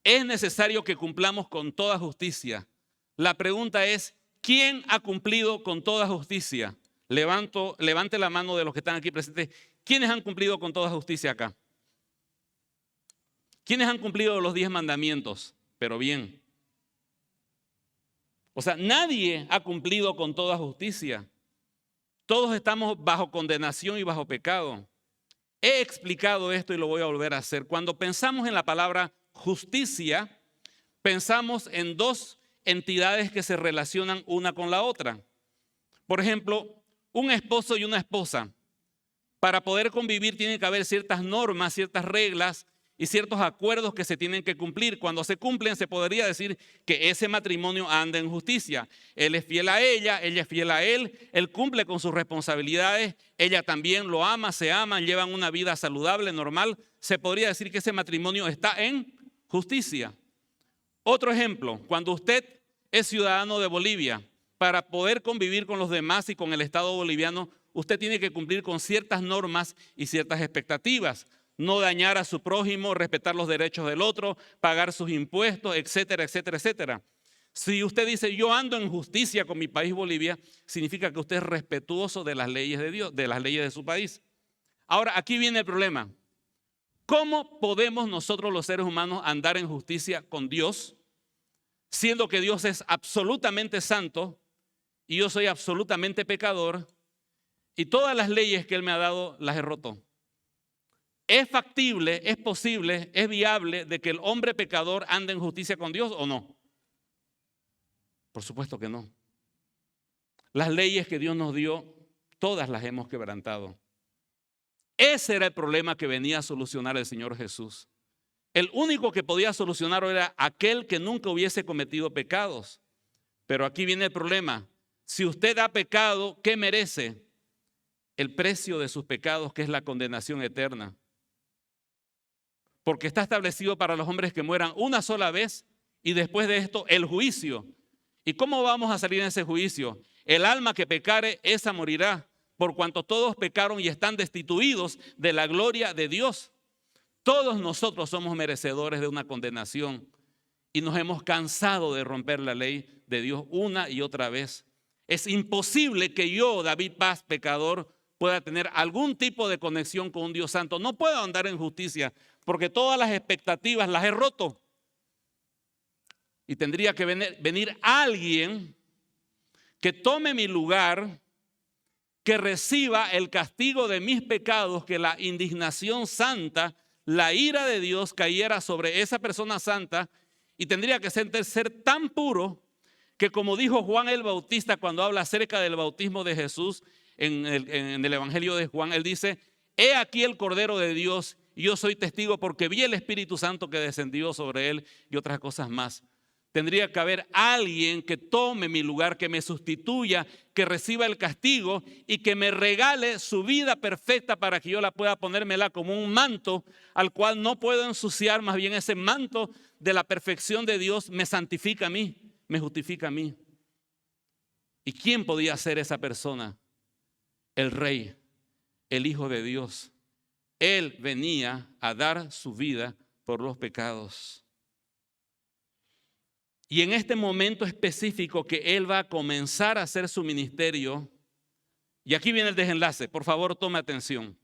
[SPEAKER 1] Es necesario que cumplamos con toda justicia. La pregunta es, ¿quién ha cumplido con toda justicia? Levante la mano de los que están aquí presentes. ¿Quiénes han cumplido con toda justicia acá? ¿Quiénes han cumplido los 10 mandamientos? Pero bien. O sea, nadie ha cumplido con toda justicia. Todos estamos bajo condenación y bajo pecado. He explicado esto y lo voy a volver a hacer. Cuando pensamos en la palabra justicia, pensamos en dos entidades que se relacionan una con la otra. Por ejemplo, un esposo y una esposa. Para poder convivir tiene que haber ciertas normas, ciertas reglas y ciertos acuerdos que se tienen que cumplir. Cuando se cumplen, se podría decir que ese matrimonio anda en justicia. Él es fiel a ella es fiel a él cumple con sus responsabilidades, ella también lo ama, se aman, llevan una vida saludable, normal. Se podría decir que ese matrimonio está en justicia. Otro ejemplo, cuando usted es ciudadano de Bolivia, para poder convivir con los demás y con el Estado boliviano, usted tiene que cumplir con ciertas normas y ciertas expectativas. No dañar a su prójimo, respetar los derechos del otro, pagar sus impuestos, etcétera, etcétera, etcétera. Si usted dice, yo ando en justicia con mi país Bolivia, significa que usted es respetuoso de las leyes de Dios, de las leyes de su país. Ahora, aquí viene el problema. ¿Cómo podemos nosotros los seres humanos andar en justicia con Dios, siendo que Dios es absolutamente santo y yo soy absolutamente pecador y todas las leyes que Él me ha dado las he roto? ¿Es factible, es posible, es viable de que el hombre pecador ande en justicia con Dios o no? Por supuesto que no. Las leyes que Dios nos dio, todas las hemos quebrantado. Ese era el problema que venía a solucionar el Señor Jesús. El único que podía solucionarlo era aquel que nunca hubiese cometido pecados. Pero aquí viene el problema. Si usted ha pecado, ¿qué merece? El precio de sus pecados, que es la condenación eterna. Porque está establecido para los hombres que mueran una sola vez y después de esto el juicio. ¿Y cómo vamos a salir en ese juicio? El alma que pecare, esa morirá, por cuanto todos pecaron y están destituidos de la gloria de Dios. Todos nosotros somos merecedores de una condenación y nos hemos cansado de romper la ley de Dios una y otra vez. Es imposible que yo, David Paz, pecador, pueda tener algún tipo de conexión con un Dios santo. No puedo andar en justicia porque todas las expectativas las he roto. Y tendría que venir alguien que tome mi lugar, que reciba el castigo de mis pecados, que la indignación santa, la ira de Dios cayera sobre esa persona santa y tendría que ser tan puro que, como dijo Juan el Bautista cuando habla acerca del bautismo de Jesús en el Evangelio de Juan, él dice, he aquí el Cordero de Dios y yo soy testigo porque vi el Espíritu Santo que descendió sobre él y otras cosas más. Tendría que haber alguien que tome mi lugar, que me sustituya, que reciba el castigo y que me regale su vida perfecta para que yo la pueda ponérmela como un manto al cual no puedo ensuciar. Más bien ese manto de la perfección de Dios me santifica a mí, me justifica a mí. ¿Y quién podía ser esa persona? El Rey, el Hijo de Dios. Él venía a dar su vida por los pecados. Y en este momento específico que Él va a comenzar a hacer su ministerio, y aquí viene el desenlace, por favor tome atención.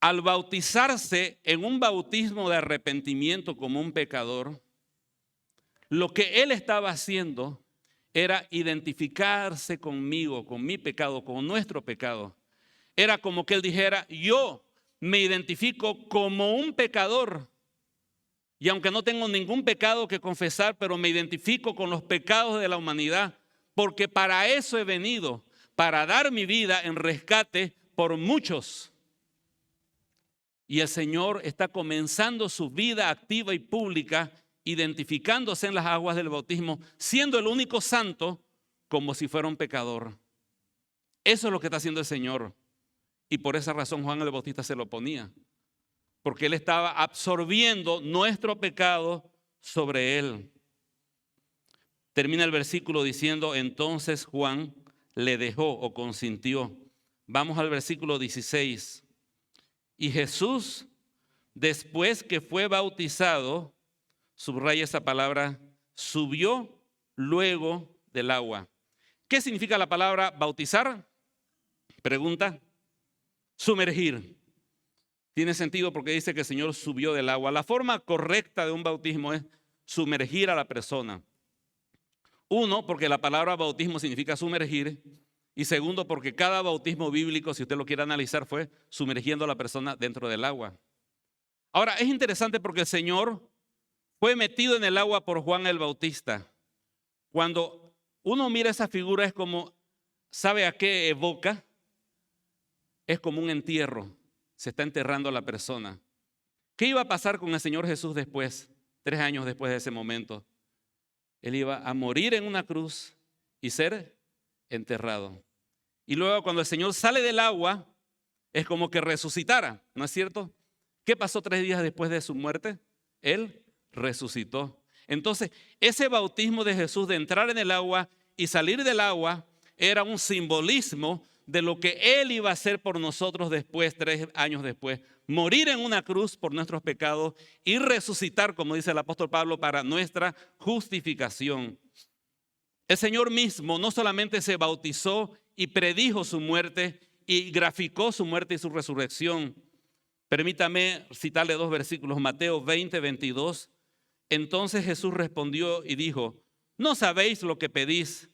[SPEAKER 1] Al bautizarse en un bautismo de arrepentimiento como un pecador, lo que Él estaba haciendo era identificarse conmigo, con mi pecado, con nuestro pecado. Era como que Él dijera, yo me identifico como un pecador. Y aunque no tengo ningún pecado que confesar, pero me identifico con los pecados de la humanidad, porque para eso he venido, para dar mi vida en rescate por muchos. Y el Señor está comenzando su vida activa y pública, identificándose en las aguas del bautismo, siendo el único santo, como si fuera un pecador. Eso es lo que está haciendo el Señor. Y por esa razón Juan el Bautista se lo ponía. Porque Él estaba absorbiendo nuestro pecado sobre Él. Termina el versículo diciendo, entonces Juan le dejó o consintió. Vamos al versículo 16. Y Jesús, después que fue bautizado, subraya esa palabra, subió luego del agua. ¿Qué significa la palabra bautizar? Pregunta. Sumergir. Tiene sentido porque dice que el Señor subió del agua. La forma correcta de un bautismo es sumergir a la persona. Uno, porque la palabra bautismo significa sumergir. Y segundo, porque cada bautismo bíblico, si usted lo quiere analizar, fue sumergiendo a la persona dentro del agua. Ahora, es interesante porque el Señor fue metido en el agua por Juan el Bautista. Cuando uno mira esa figura es como, ¿sabe a qué evoca? Es como un entierro. Se está enterrando a la persona. ¿Qué iba a pasar con el Señor Jesús después, 3 años después de ese momento? Él iba a morir en una cruz y ser enterrado. Y luego cuando el Señor sale del agua, es como que resucitara, ¿no es cierto? ¿Qué pasó 3 días después de su muerte? Él resucitó. Entonces, ese bautismo de Jesús de entrar en el agua y salir del agua era un simbolismo de lo que Él iba a hacer por nosotros después, 3 años después. Morir en una cruz por nuestros pecados y resucitar, como dice el apóstol Pablo, para nuestra justificación. El Señor mismo no solamente se bautizó y predijo su muerte y graficó su muerte y su resurrección. Permítame citarle 2 versículos, Mateo 20, 22. Entonces Jesús respondió y dijo, ¿no sabéis lo que pedís?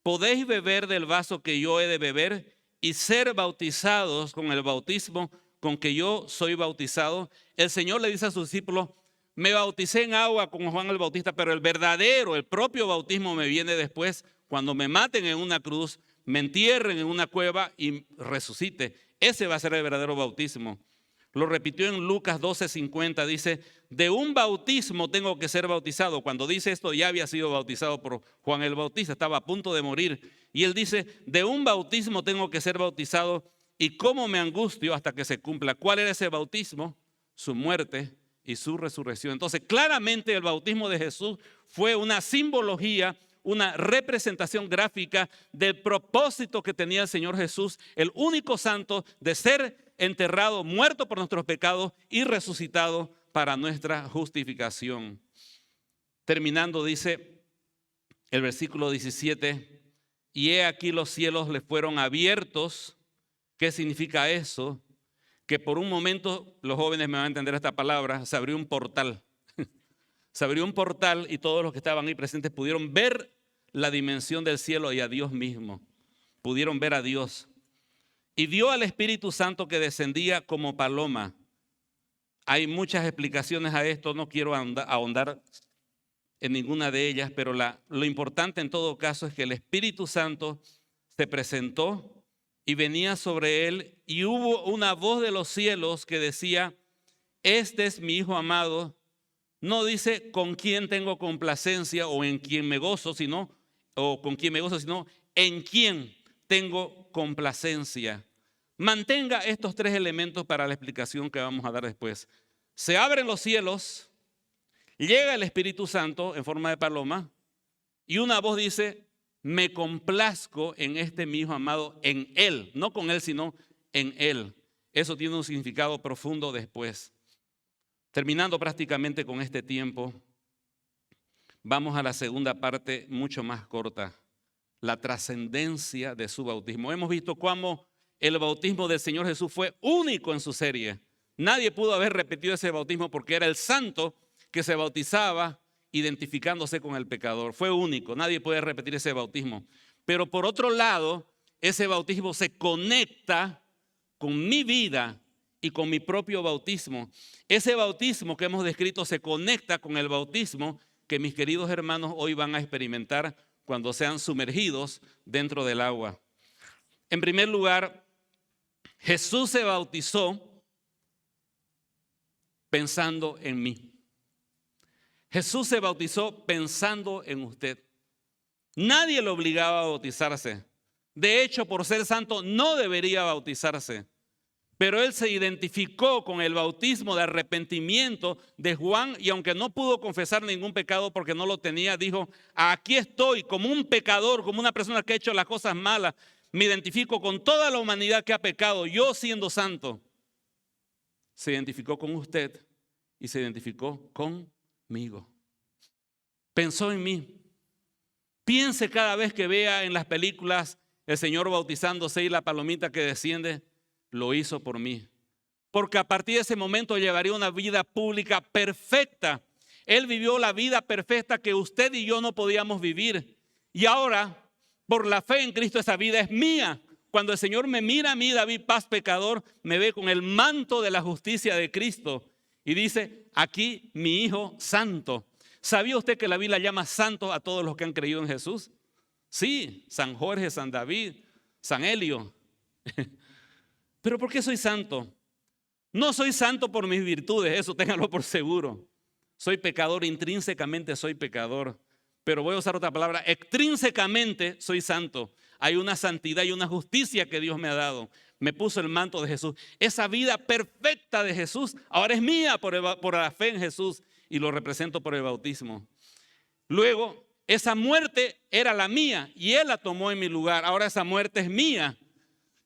[SPEAKER 1] ¿Podéis beber del vaso que yo he de beber y ser bautizados con el bautismo con que yo soy bautizado? El Señor le dice a sus discípulos, me bauticé en agua con Juan el Bautista, pero el verdadero, el propio bautismo me viene después, cuando me maten en una cruz, me entierren en una cueva y resucite. Ese va a ser el verdadero bautismo. Lo repitió en Lucas 12:50, dice, de un bautismo tengo que ser bautizado. Cuando dice esto ya había sido bautizado por Juan el Bautista, estaba a punto de morir. Y él dice, de un bautismo tengo que ser bautizado y cómo me angustio hasta que se cumpla. ¿Cuál era ese bautismo? Su muerte y su resurrección. Entonces, claramente el bautismo de Jesús fue una simbología, una representación gráfica del propósito que tenía el Señor Jesús, el único santo, de ser enterrado, muerto por nuestros pecados y resucitado para nuestra justificación. Terminando, dice el versículo 17, y he aquí los cielos le fueron abiertos. ¿Qué significa eso? Que por un momento, los jóvenes me van a entender esta palabra, se abrió un portal. Se abrió un portal y todos los que estaban ahí presentes pudieron ver la dimensión del cielo y a Dios mismo. Pudieron ver a Dios. Y vio al Espíritu Santo que descendía como paloma. Hay muchas explicaciones a esto, no quiero ahondar en ninguna de ellas, pero lo importante en todo caso es que el Espíritu Santo se presentó y venía sobre él y hubo una voz de los cielos que decía, este es mi Hijo amado. No dice con quién tengo complacencia o en quién me gozo, sino en quién tengo complacencia. Mantenga estos 3 elementos para la explicación que vamos a dar después. Se abren los cielos, llega el Espíritu Santo en forma de paloma y una voz dice, me complazco en este mi Hijo amado, en Él, no con Él, sino en Él. Eso tiene un significado profundo después. Terminando prácticamente con este tiempo, vamos a la segunda parte mucho más corta, la trascendencia de su bautismo. Hemos visto cómo el bautismo del Señor Jesús fue único en su serie. Nadie pudo haber repetido ese bautismo porque era el santo que se bautizaba identificándose con el pecador. Fue único, nadie puede repetir ese bautismo. Pero por otro lado, ese bautismo se conecta con mi vida y con mi propio bautismo. Ese bautismo que hemos descrito se conecta con el bautismo que mis queridos hermanos hoy van a experimentar cuando sean sumergidos dentro del agua. En primer lugar, Jesús se bautizó pensando en mí. Jesús se bautizó pensando en usted. Nadie lo obligaba a bautizarse. De hecho, por ser santo no debería bautizarse. Pero él se identificó con el bautismo de arrepentimiento de Juan y aunque no pudo confesar ningún pecado porque no lo tenía, dijo, aquí estoy como un pecador, como una persona que ha hecho las cosas malas. Me identifico con toda la humanidad que ha pecado, yo siendo santo. Se identificó con usted y se identificó conmigo. Pensó en mí. Piense cada vez que vea en las películas el Señor bautizándose y la palomita que desciende, lo hizo por mí. Porque a partir de ese momento llevaría una vida pública perfecta. Él vivió la vida perfecta que usted y yo no podíamos vivir. Y ahora, por la fe en Cristo, esa vida es mía. Cuando el Señor me mira a mí, David Paz, pecador, me ve con el manto de la justicia de Cristo. Y dice, aquí mi Hijo santo. ¿Sabía usted que la Biblia llama santos a todos los que han creído en Jesús? Sí, San Jorge, San David, San Helio. ¿Pero por qué soy santo? No soy santo por mis virtudes, eso téngalo por seguro. Soy pecador, intrínsecamente soy pecador. Pero voy a usar otra palabra, extrínsecamente soy santo. Hay una santidad y una justicia que Dios me ha dado. Me puso el manto de Jesús. Esa vida perfecta de Jesús ahora es mía por la fe en Jesús y lo represento por el bautismo. Luego, esa muerte era la mía y Él la tomó en mi lugar. Ahora esa muerte es mía.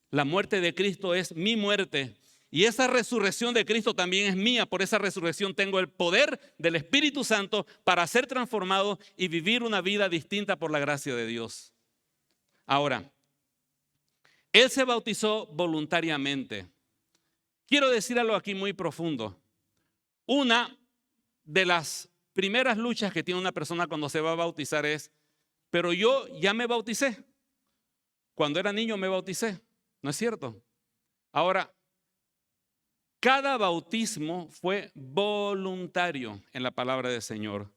[SPEAKER 1] La muerte de Cristo es mi muerte. Y esa resurrección de Cristo también es mía. Por esa resurrección tengo el poder del Espíritu Santo para ser transformado y vivir una vida distinta por la gracia de Dios. Ahora, Él se bautizó voluntariamente. Quiero decir algo aquí muy profundo. Una de las primeras luchas que tiene una persona cuando se va a bautizar es, pero yo ya me bauticé. Cuando era niño me bauticé. ¿No es cierto? Ahora, cada bautismo fue voluntario en la palabra del Señor.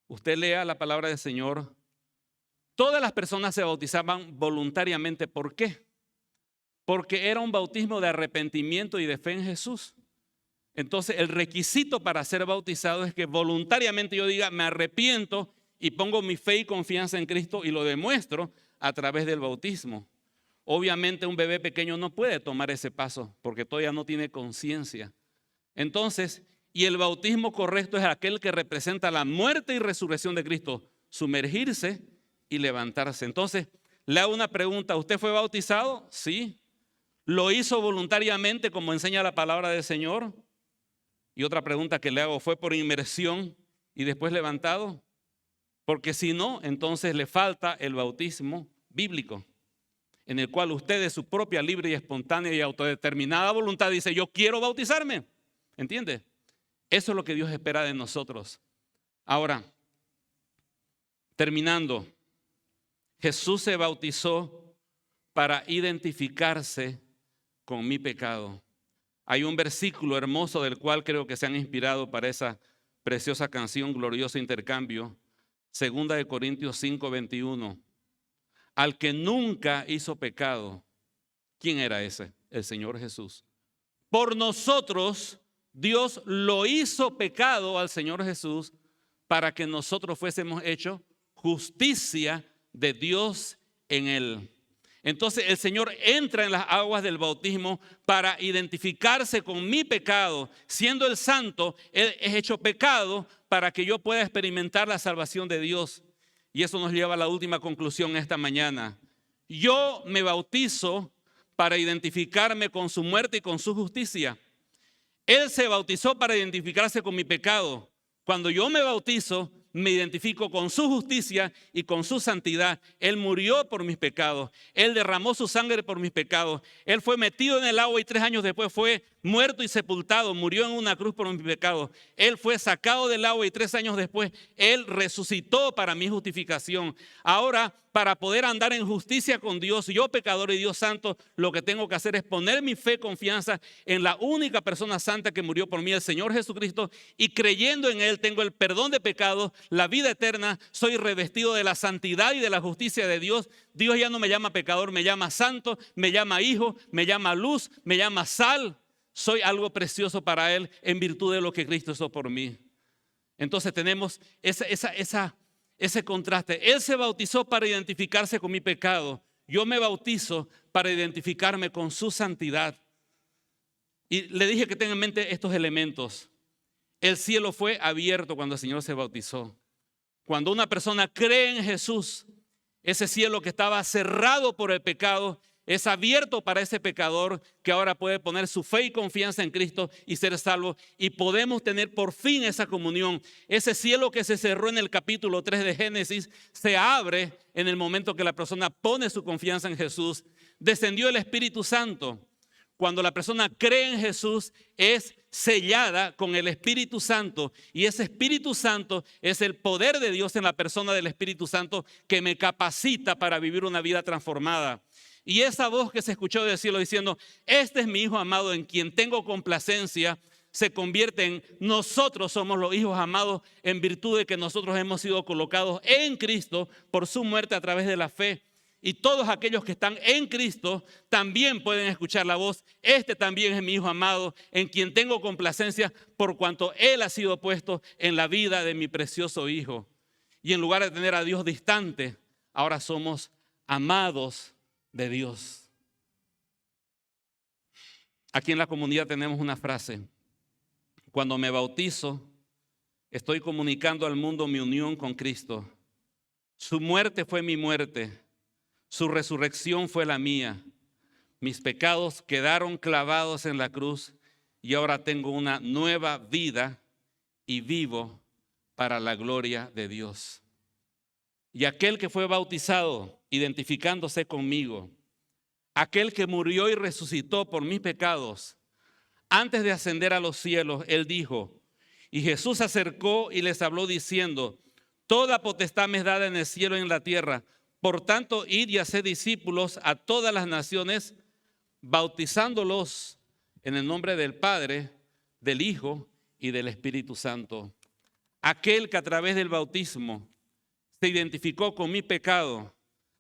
[SPEAKER 1] Usted lea la palabra del Señor. Todas las personas se bautizaban voluntariamente. ¿Por qué? Porque era un bautismo de arrepentimiento y de fe en Jesús. Entonces, el requisito para ser bautizado es que voluntariamente yo diga, me arrepiento y pongo mi fe y confianza en Cristo y lo demuestro a través del bautismo. Obviamente un bebé pequeño no puede tomar ese paso porque todavía no tiene conciencia. Entonces, y el bautismo correcto es aquel que representa la muerte y resurrección de Cristo, sumergirse y levantarse. Entonces, le hago una pregunta, ¿usted fue bautizado? Sí. ¿Lo hizo voluntariamente como enseña la palabra del Señor? Y otra pregunta que le hago, ¿fue por inmersión y después levantado? Porque si no, entonces le falta el bautismo bíblico, en el cual usted de su propia libre y espontánea y autodeterminada voluntad dice, yo quiero bautizarme. ¿Entiende? Eso es lo que Dios espera de nosotros. Ahora, terminando, Jesús se bautizó para identificarse con mi pecado. Hay un versículo hermoso del cual creo que se han inspirado para esa preciosa canción, Glorioso Intercambio, 2 Corintios 5:21. Al que nunca hizo pecado, ¿quién era ese? El Señor Jesús. Por nosotros, Dios lo hizo pecado al Señor Jesús para que nosotros fuésemos hechos justicia de Dios en él. Entonces el Señor entra en las aguas del bautismo para identificarse con mi pecado. Siendo el santo, Él es hecho pecado para que yo pueda experimentar la salvación de Dios. Y eso nos lleva a la última conclusión esta mañana. Yo me bautizo para identificarme con su muerte y con su justicia. Él se bautizó para identificarse con mi pecado. Cuando yo me bautizo, me identifico con su justicia y con su santidad. Él murió por mis pecados. Él derramó su sangre por mis pecados. Él fue metido en el agua y 3 años después fue muerto y sepultado. Murió en una cruz por mis pecados. Él fue sacado del agua y 3 años después Él resucitó para mi justificación. Ahora, para poder andar en justicia con Dios, yo pecador y Dios santo, lo que tengo que hacer es poner mi fe y confianza en la única persona santa que murió por mí, el Señor Jesucristo, y creyendo en Él tengo el perdón de pecados, la vida eterna, soy revestido de la santidad y de la justicia de Dios. Dios ya no me llama pecador, me llama santo, me llama hijo, me llama luz, me llama sal. Soy algo precioso para Él en virtud de lo que Cristo hizo por mí. Entonces tenemos ese contraste. Él se bautizó para identificarse con mi pecado. Yo me bautizo para identificarme con su santidad. Y le dije que tenga en mente estos elementos. El cielo fue abierto cuando el Señor se bautizó. Cuando una persona cree en Jesús, ese cielo que estaba cerrado por el pecado es abierto para ese pecador que ahora puede poner su fe y confianza en Cristo y ser salvo. Y podemos tener por fin esa comunión. Ese cielo que se cerró en el capítulo 3 de Génesis se abre en el momento que la persona pone su confianza en Jesús. Descendió el Espíritu Santo. Cuando la persona cree en Jesús es sellada con el Espíritu Santo, y ese Espíritu Santo es el poder de Dios en la persona del Espíritu Santo que me capacita para vivir una vida transformada. Y esa voz que se escuchó del cielo diciendo, este es mi Hijo amado en quien tengo complacencia, se convierte en nosotros somos los hijos amados en virtud de que nosotros hemos sido colocados en Cristo por su muerte a través de la fe. Y todos aquellos que están en Cristo también pueden escuchar la voz. Este también es mi hijo amado, en quien tengo complacencia por cuanto Él ha sido puesto en la vida de mi precioso hijo. Y en lugar de tener a Dios distante, ahora somos amados de Dios. Aquí en la comunidad tenemos una frase: cuando me bautizo, estoy comunicando al mundo mi unión con Cristo. Su muerte fue mi muerte. Su resurrección fue la mía. Mis pecados quedaron clavados en la cruz y ahora tengo una nueva vida y vivo para la gloria de Dios. Y aquel que fue bautizado, identificándose conmigo, aquel que murió y resucitó por mis pecados, antes de ascender a los cielos, él dijo, y Jesús se acercó y les habló diciendo, toda potestad me es dada en el cielo y en la tierra. Por tanto, id y haced discípulos a todas las naciones, bautizándolos en el nombre del Padre, del Hijo y del Espíritu Santo. Aquel que a través del bautismo se identificó con mi pecado,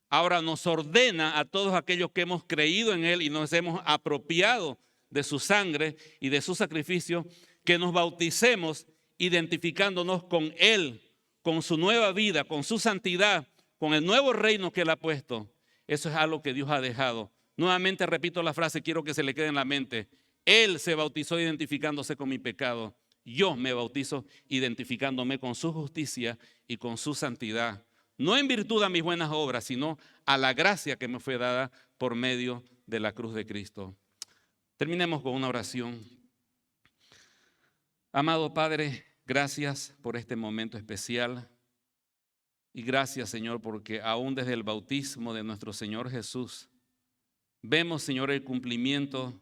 [SPEAKER 1] ahora nos ordena a todos aquellos que hemos creído en Él y nos hemos apropiado de su sangre y de su sacrificio, que nos bauticemos identificándonos con Él, con su nueva vida, con su santidad, con el nuevo reino que Él ha puesto. Eso es algo que Dios ha dejado. Nuevamente repito la frase, quiero que se le quede en la mente. Él se bautizó identificándose con mi pecado. Yo me bautizo identificándome con su justicia y con su santidad. No en virtud de mis buenas obras, sino a la gracia que me fue dada por medio de la cruz de Cristo. Terminemos con una oración. Amado Padre, gracias por este momento especial. Y gracias, Señor, porque aún desde el bautismo de nuestro Señor Jesús, vemos, Señor, el cumplimiento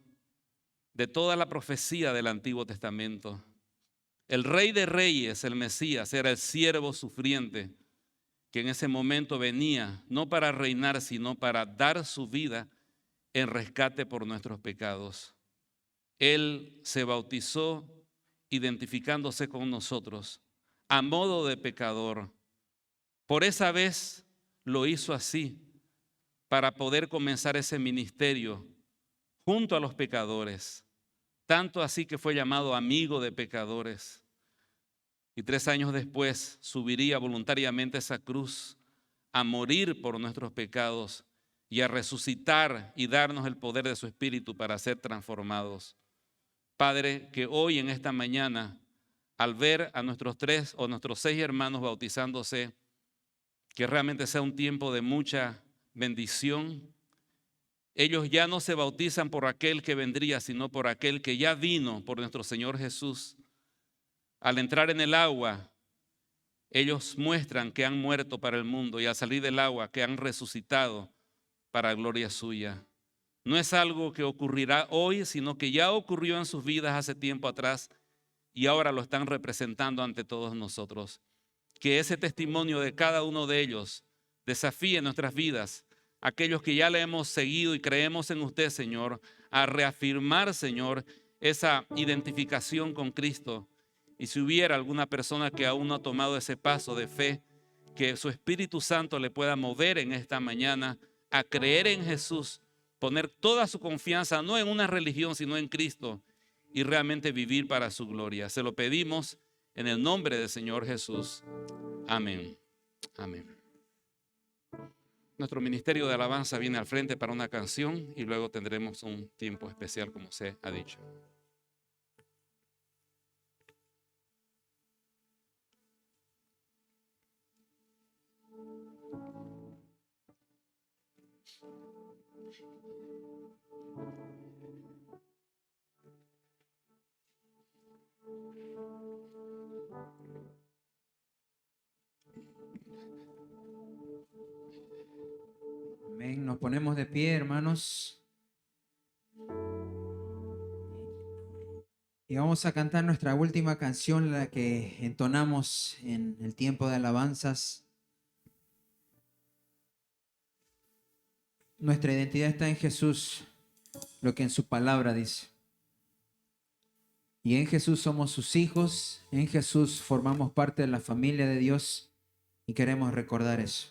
[SPEAKER 1] de toda la profecía del Antiguo Testamento. El Rey de Reyes, el Mesías, era el siervo sufriente que en ese momento venía, no para reinar, sino para dar su vida en rescate por nuestros pecados. Él se bautizó identificándose con nosotros a modo de pecador. Por esa vez lo hizo así, para poder comenzar ese ministerio junto a los pecadores. Tanto así que fue llamado amigo de pecadores. Y 3 años después subiría voluntariamente a esa cruz a morir por nuestros pecados y a resucitar y darnos el poder de su Espíritu para ser transformados. Padre, que hoy en esta mañana, al ver a nuestros 3 o nuestros 6 hermanos bautizándose, que realmente sea un tiempo de mucha bendición. Ellos ya no se bautizan por aquel que vendría, sino por aquel que ya vino, por nuestro Señor Jesús. Al entrar en el agua, ellos muestran que han muerto para el mundo y al salir del agua que han resucitado para gloria suya. No es algo que ocurrirá hoy, sino que ya ocurrió en sus vidas hace tiempo atrás y ahora lo están representando ante todos nosotros. Que ese testimonio de cada uno de ellos desafíe nuestras vidas, aquellos que ya le hemos seguido y creemos en usted, Señor, a reafirmar, Señor, esa identificación con Cristo. Y si hubiera alguna persona que aún no ha tomado ese paso de fe, que su Espíritu Santo le pueda mover en esta mañana a creer en Jesús, poner toda su confianza no en una religión, sino en Cristo y realmente vivir para su gloria. Se lo pedimos en el nombre del Señor Jesús. Amén. Amén. Nuestro ministerio de alabanza viene al frente para una canción y luego tendremos un tiempo especial, como se ha dicho.
[SPEAKER 2] Amén. Nos ponemos de pie, hermanos. Y vamos a cantar nuestra última canción, la que entonamos en el tiempo de alabanzas. Nuestra identidad está en Jesús, lo que en su palabra dice. Y en Jesús somos sus hijos, en Jesús formamos parte de la familia de Dios y queremos recordar eso.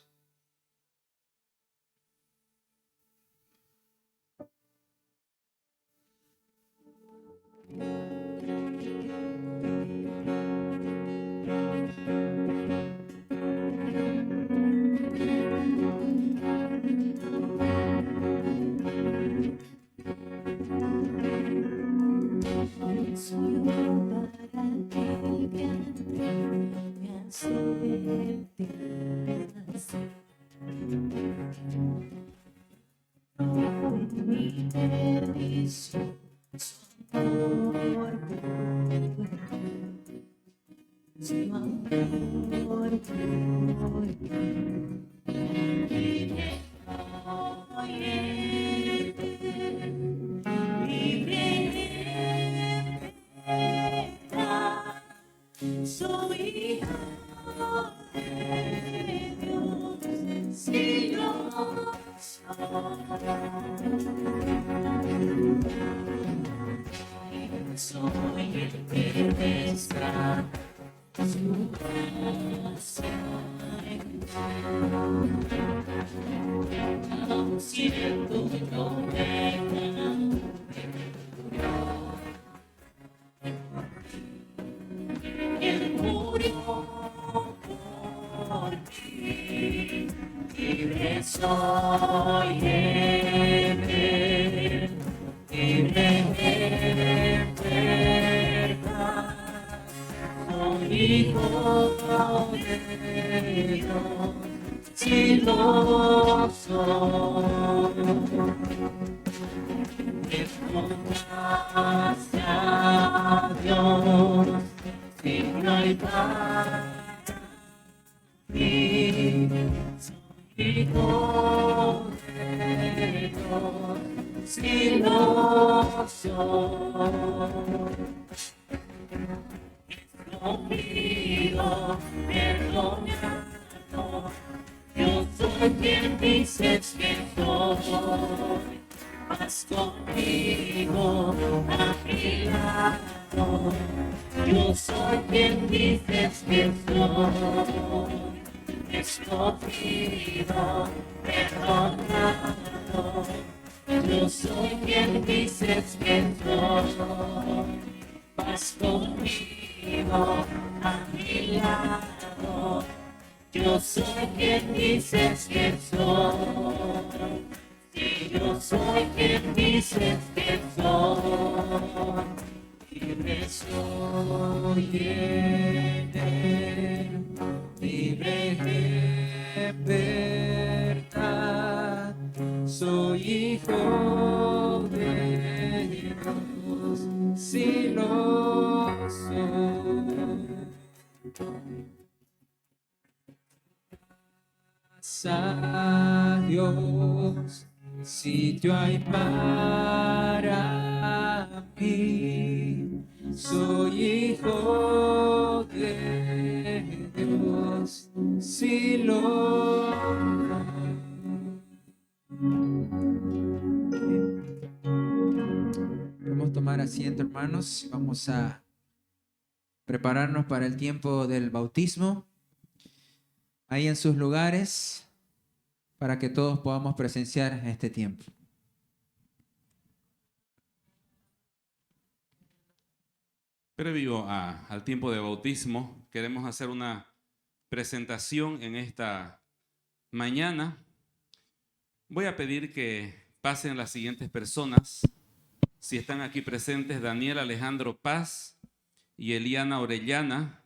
[SPEAKER 3] Soy hijo de Dios, si lo soy el que muestra su gracia. Aun siendo yo Él murió por ti, libre soy de él, libre de verdad, soy hijo de Dios, si lo soy. Gracias, Dios. Si no hay para mí, soy hijo de Dios, si no soy. Escogido, perdonado, yo soy quien dices que soy. Vas conmigo a mi lado. Yo soy quien dices que soy, escogido, perdonado. Yo soy quien dices que soy, vas conmigo a mi lado. Yo soy quien dices que soy, si yo soy quien dices que soy. Libre soy en él, libre de verdad, soy hijo de Dios, si lo soy. A Dios, sitio hay para mí, soy hijo de Dios, si lo vamos a tomar asiento, hermanos. Vamos a prepararnos para el tiempo del bautismo. Ahí en sus lugares, para que todos podamos presenciar este tiempo.
[SPEAKER 1] Previo al tiempo de bautismo, queremos hacer una presentación en esta mañana. Voy a pedir que pasen las siguientes personas. Si están aquí presentes, Daniel Alejandro Paz y Eliana Orellana.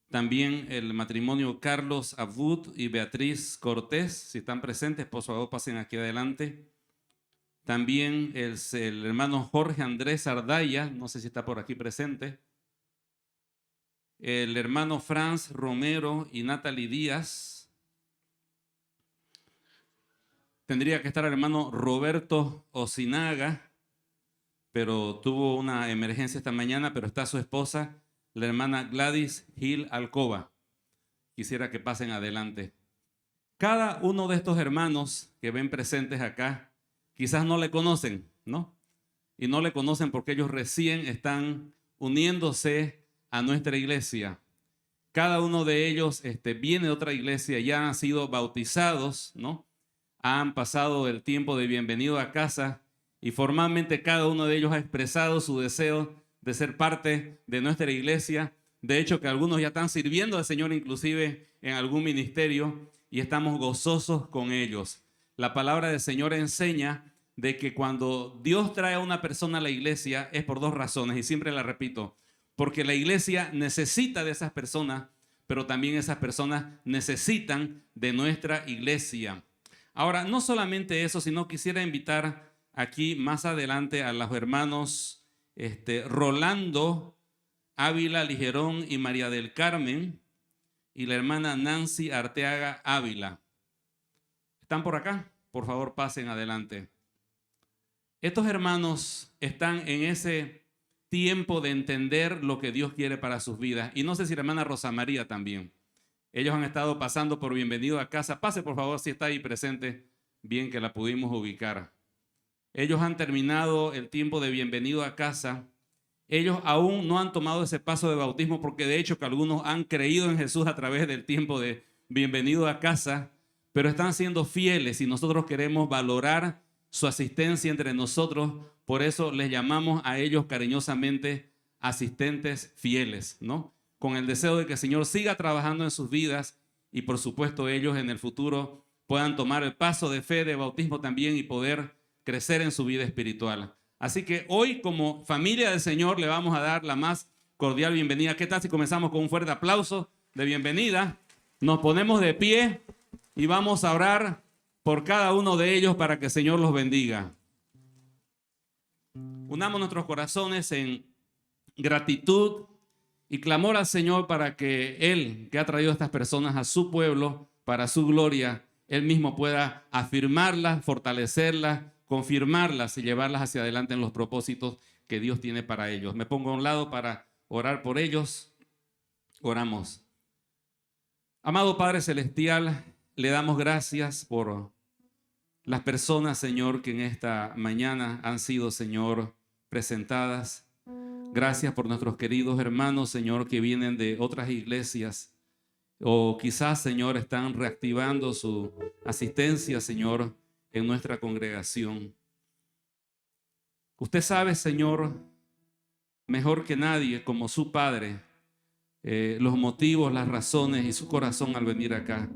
[SPEAKER 1] También el matrimonio Carlos Abud y Beatriz Cortés. Si están presentes, por favor, pasen aquí adelante. También el hermano Jorge Andrés Ardaya, no sé si está por aquí presente. El hermano Franz Romero y Natalie Díaz. Tendría que estar el hermano Roberto Osinaga, pero tuvo una emergencia esta mañana, pero está su esposa, la hermana Gladys Gil Alcoba. Quisiera que pasen adelante. Cada uno de estos hermanos que ven presentes acá, quizás no le conocen, ¿no? y no le conocen porque ellos recién están uniéndose a nuestra iglesia. Cada uno de ellos viene de otra iglesia, ya han sido bautizados, ¿no? Han pasado el tiempo de bienvenido a casa y formalmente cada uno de ellos ha expresado su deseo de ser parte de nuestra iglesia. De hecho, que algunos ya están sirviendo al Señor inclusive en algún ministerio y estamos gozosos con ellos. La palabra del Señor enseña de que cuando Dios trae a una persona a la iglesia es por dos razones, y siempre la repito, porque la iglesia necesita de esas personas, pero también esas personas necesitan de nuestra iglesia. Ahora, no solamente eso, sino quisiera invitar aquí más adelante a los hermanos Rolando Ávila Ligerón y María del Carmen y la hermana Nancy Arteaga Ávila. ¿Están por acá? Por favor, pasen adelante. Estos hermanos están en ese tiempo de entender lo que Dios quiere para sus vidas. Y no sé si la hermana Rosa María también. Ellos han estado pasando por bienvenido a casa. Pase, por favor, si está ahí presente. Bien que la pudimos ubicar. Ellos han terminado el tiempo de bienvenido a casa. Ellos aún no han tomado ese paso de bautismo porque de hecho que algunos han creído en Jesús a través del tiempo de bienvenido a casa, pero están siendo fieles y nosotros queremos valorar su asistencia entre nosotros. Por eso les llamamos a ellos cariñosamente asistentes fieles, ¿no? Con el deseo de que el Señor siga trabajando en sus vidas y por supuesto ellos en el futuro puedan tomar el paso de fe, de bautismo también y poder crecer en su vida espiritual. Así que hoy como familia del Señor le vamos a dar la más cordial bienvenida. ¿Qué tal si comenzamos con un fuerte aplauso de bienvenida? Nos ponemos de pie y vamos a orar por cada uno de ellos para que el Señor los bendiga. Unamos nuestros corazones en gratitud y clamor al Señor para que Él, que ha traído a estas personas a su pueblo para su gloria, Él mismo pueda afirmarlas, fortalecerlas, confirmarlas y llevarlas hacia adelante en los propósitos que Dios tiene para ellos. Me pongo a un lado para orar por ellos. Oramos. Amado Padre Celestial, le damos gracias por las personas, Señor, que en esta mañana han sido, Señor, presentadas. Gracias por nuestros queridos hermanos, Señor, que vienen de otras iglesias o quizás, Señor, están reactivando su asistencia, Señor, en nuestra congregación. Usted sabe, Señor, mejor que nadie, como su Padre, los motivos, las razones y su corazón al venir acá.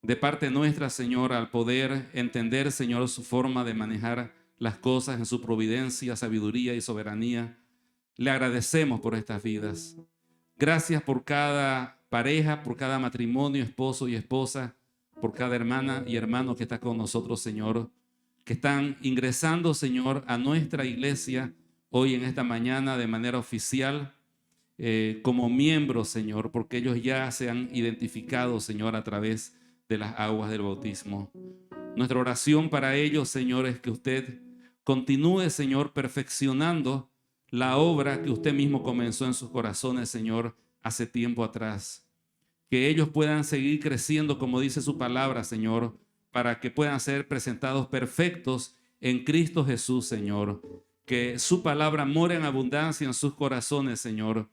[SPEAKER 1] De parte nuestra, Señor, al poder entender, Señor, su forma de manejar las cosas en su providencia, sabiduría y soberanía, le agradecemos por estas vidas. Gracias por cada pareja, por cada matrimonio, esposo y esposa, por cada hermana y hermano que está con nosotros, Señor, que están ingresando, Señor, a nuestra iglesia hoy en esta mañana de manera oficial como miembros, Señor, porque ellos ya se han identificado, Señor, a través de las aguas del bautismo. Nuestra oración para ellos, Señor, es que usted continúe, Señor, perfeccionando la obra que usted mismo comenzó en sus corazones, Señor, hace tiempo atrás. Que ellos puedan seguir creciendo, como dice su palabra, Señor, para que puedan ser presentados perfectos en Cristo Jesús, Señor. Que su palabra more en abundancia en sus corazones, Señor.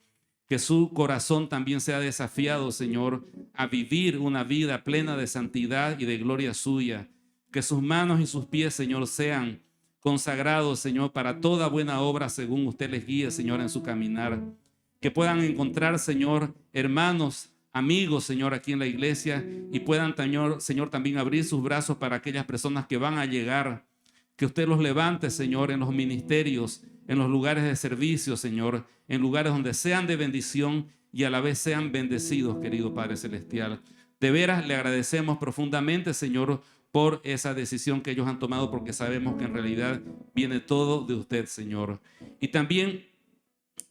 [SPEAKER 1] Que su corazón también sea desafiado, Señor, a vivir una vida plena de santidad y de gloria suya. Que sus manos y sus pies, Señor, sean consagrados, Señor, para toda buena obra según usted les guíe, Señor, en su caminar. Que puedan encontrar, Señor, hermanos, amigos, Señor, aquí en la iglesia y puedan, Señor, también abrir sus brazos para aquellas personas que van a llegar. Que usted los levante, Señor, en los ministerios, en los lugares de servicio, Señor, en lugares donde sean de bendición y a la vez sean bendecidos, querido Padre Celestial. De veras le agradecemos profundamente, Señor, por esa decisión que ellos han tomado, porque sabemos que en realidad viene todo de usted, Señor. Y también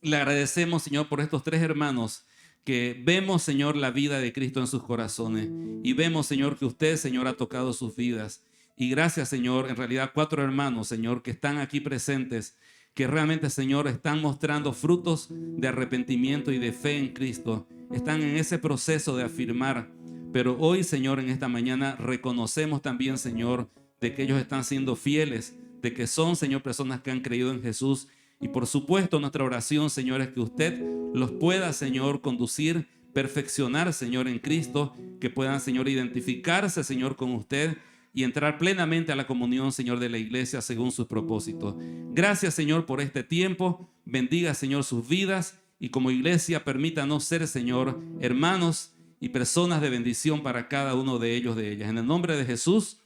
[SPEAKER 1] le agradecemos, Señor, por estos tres hermanos que vemos, Señor, la vida de Cristo en sus corazones y vemos, Señor, que usted, Señor, ha tocado sus vidas. Y gracias, Señor, en realidad 4 hermanos, Señor, que están aquí presentes, que realmente, Señor, están mostrando frutos de arrepentimiento y de fe en Cristo. Están en ese proceso de afirmar. Pero hoy, Señor, en esta mañana reconocemos también, Señor, de que ellos están siendo fieles, de que son, Señor, personas que han creído en Jesús. Y por supuesto, nuestra oración, Señor, es que usted los pueda, Señor, conducir, perfeccionar, Señor, en Cristo, que puedan, Señor, identificarse, Señor, con usted y entrar plenamente a la comunión, Señor, de la iglesia según sus propósitos. Gracias, Señor, por este tiempo. Bendiga, Señor, sus vidas y como iglesia permítanos ser, Señor, hermanos y personas de bendición para cada uno de ellos, de ellas. En el nombre de Jesús,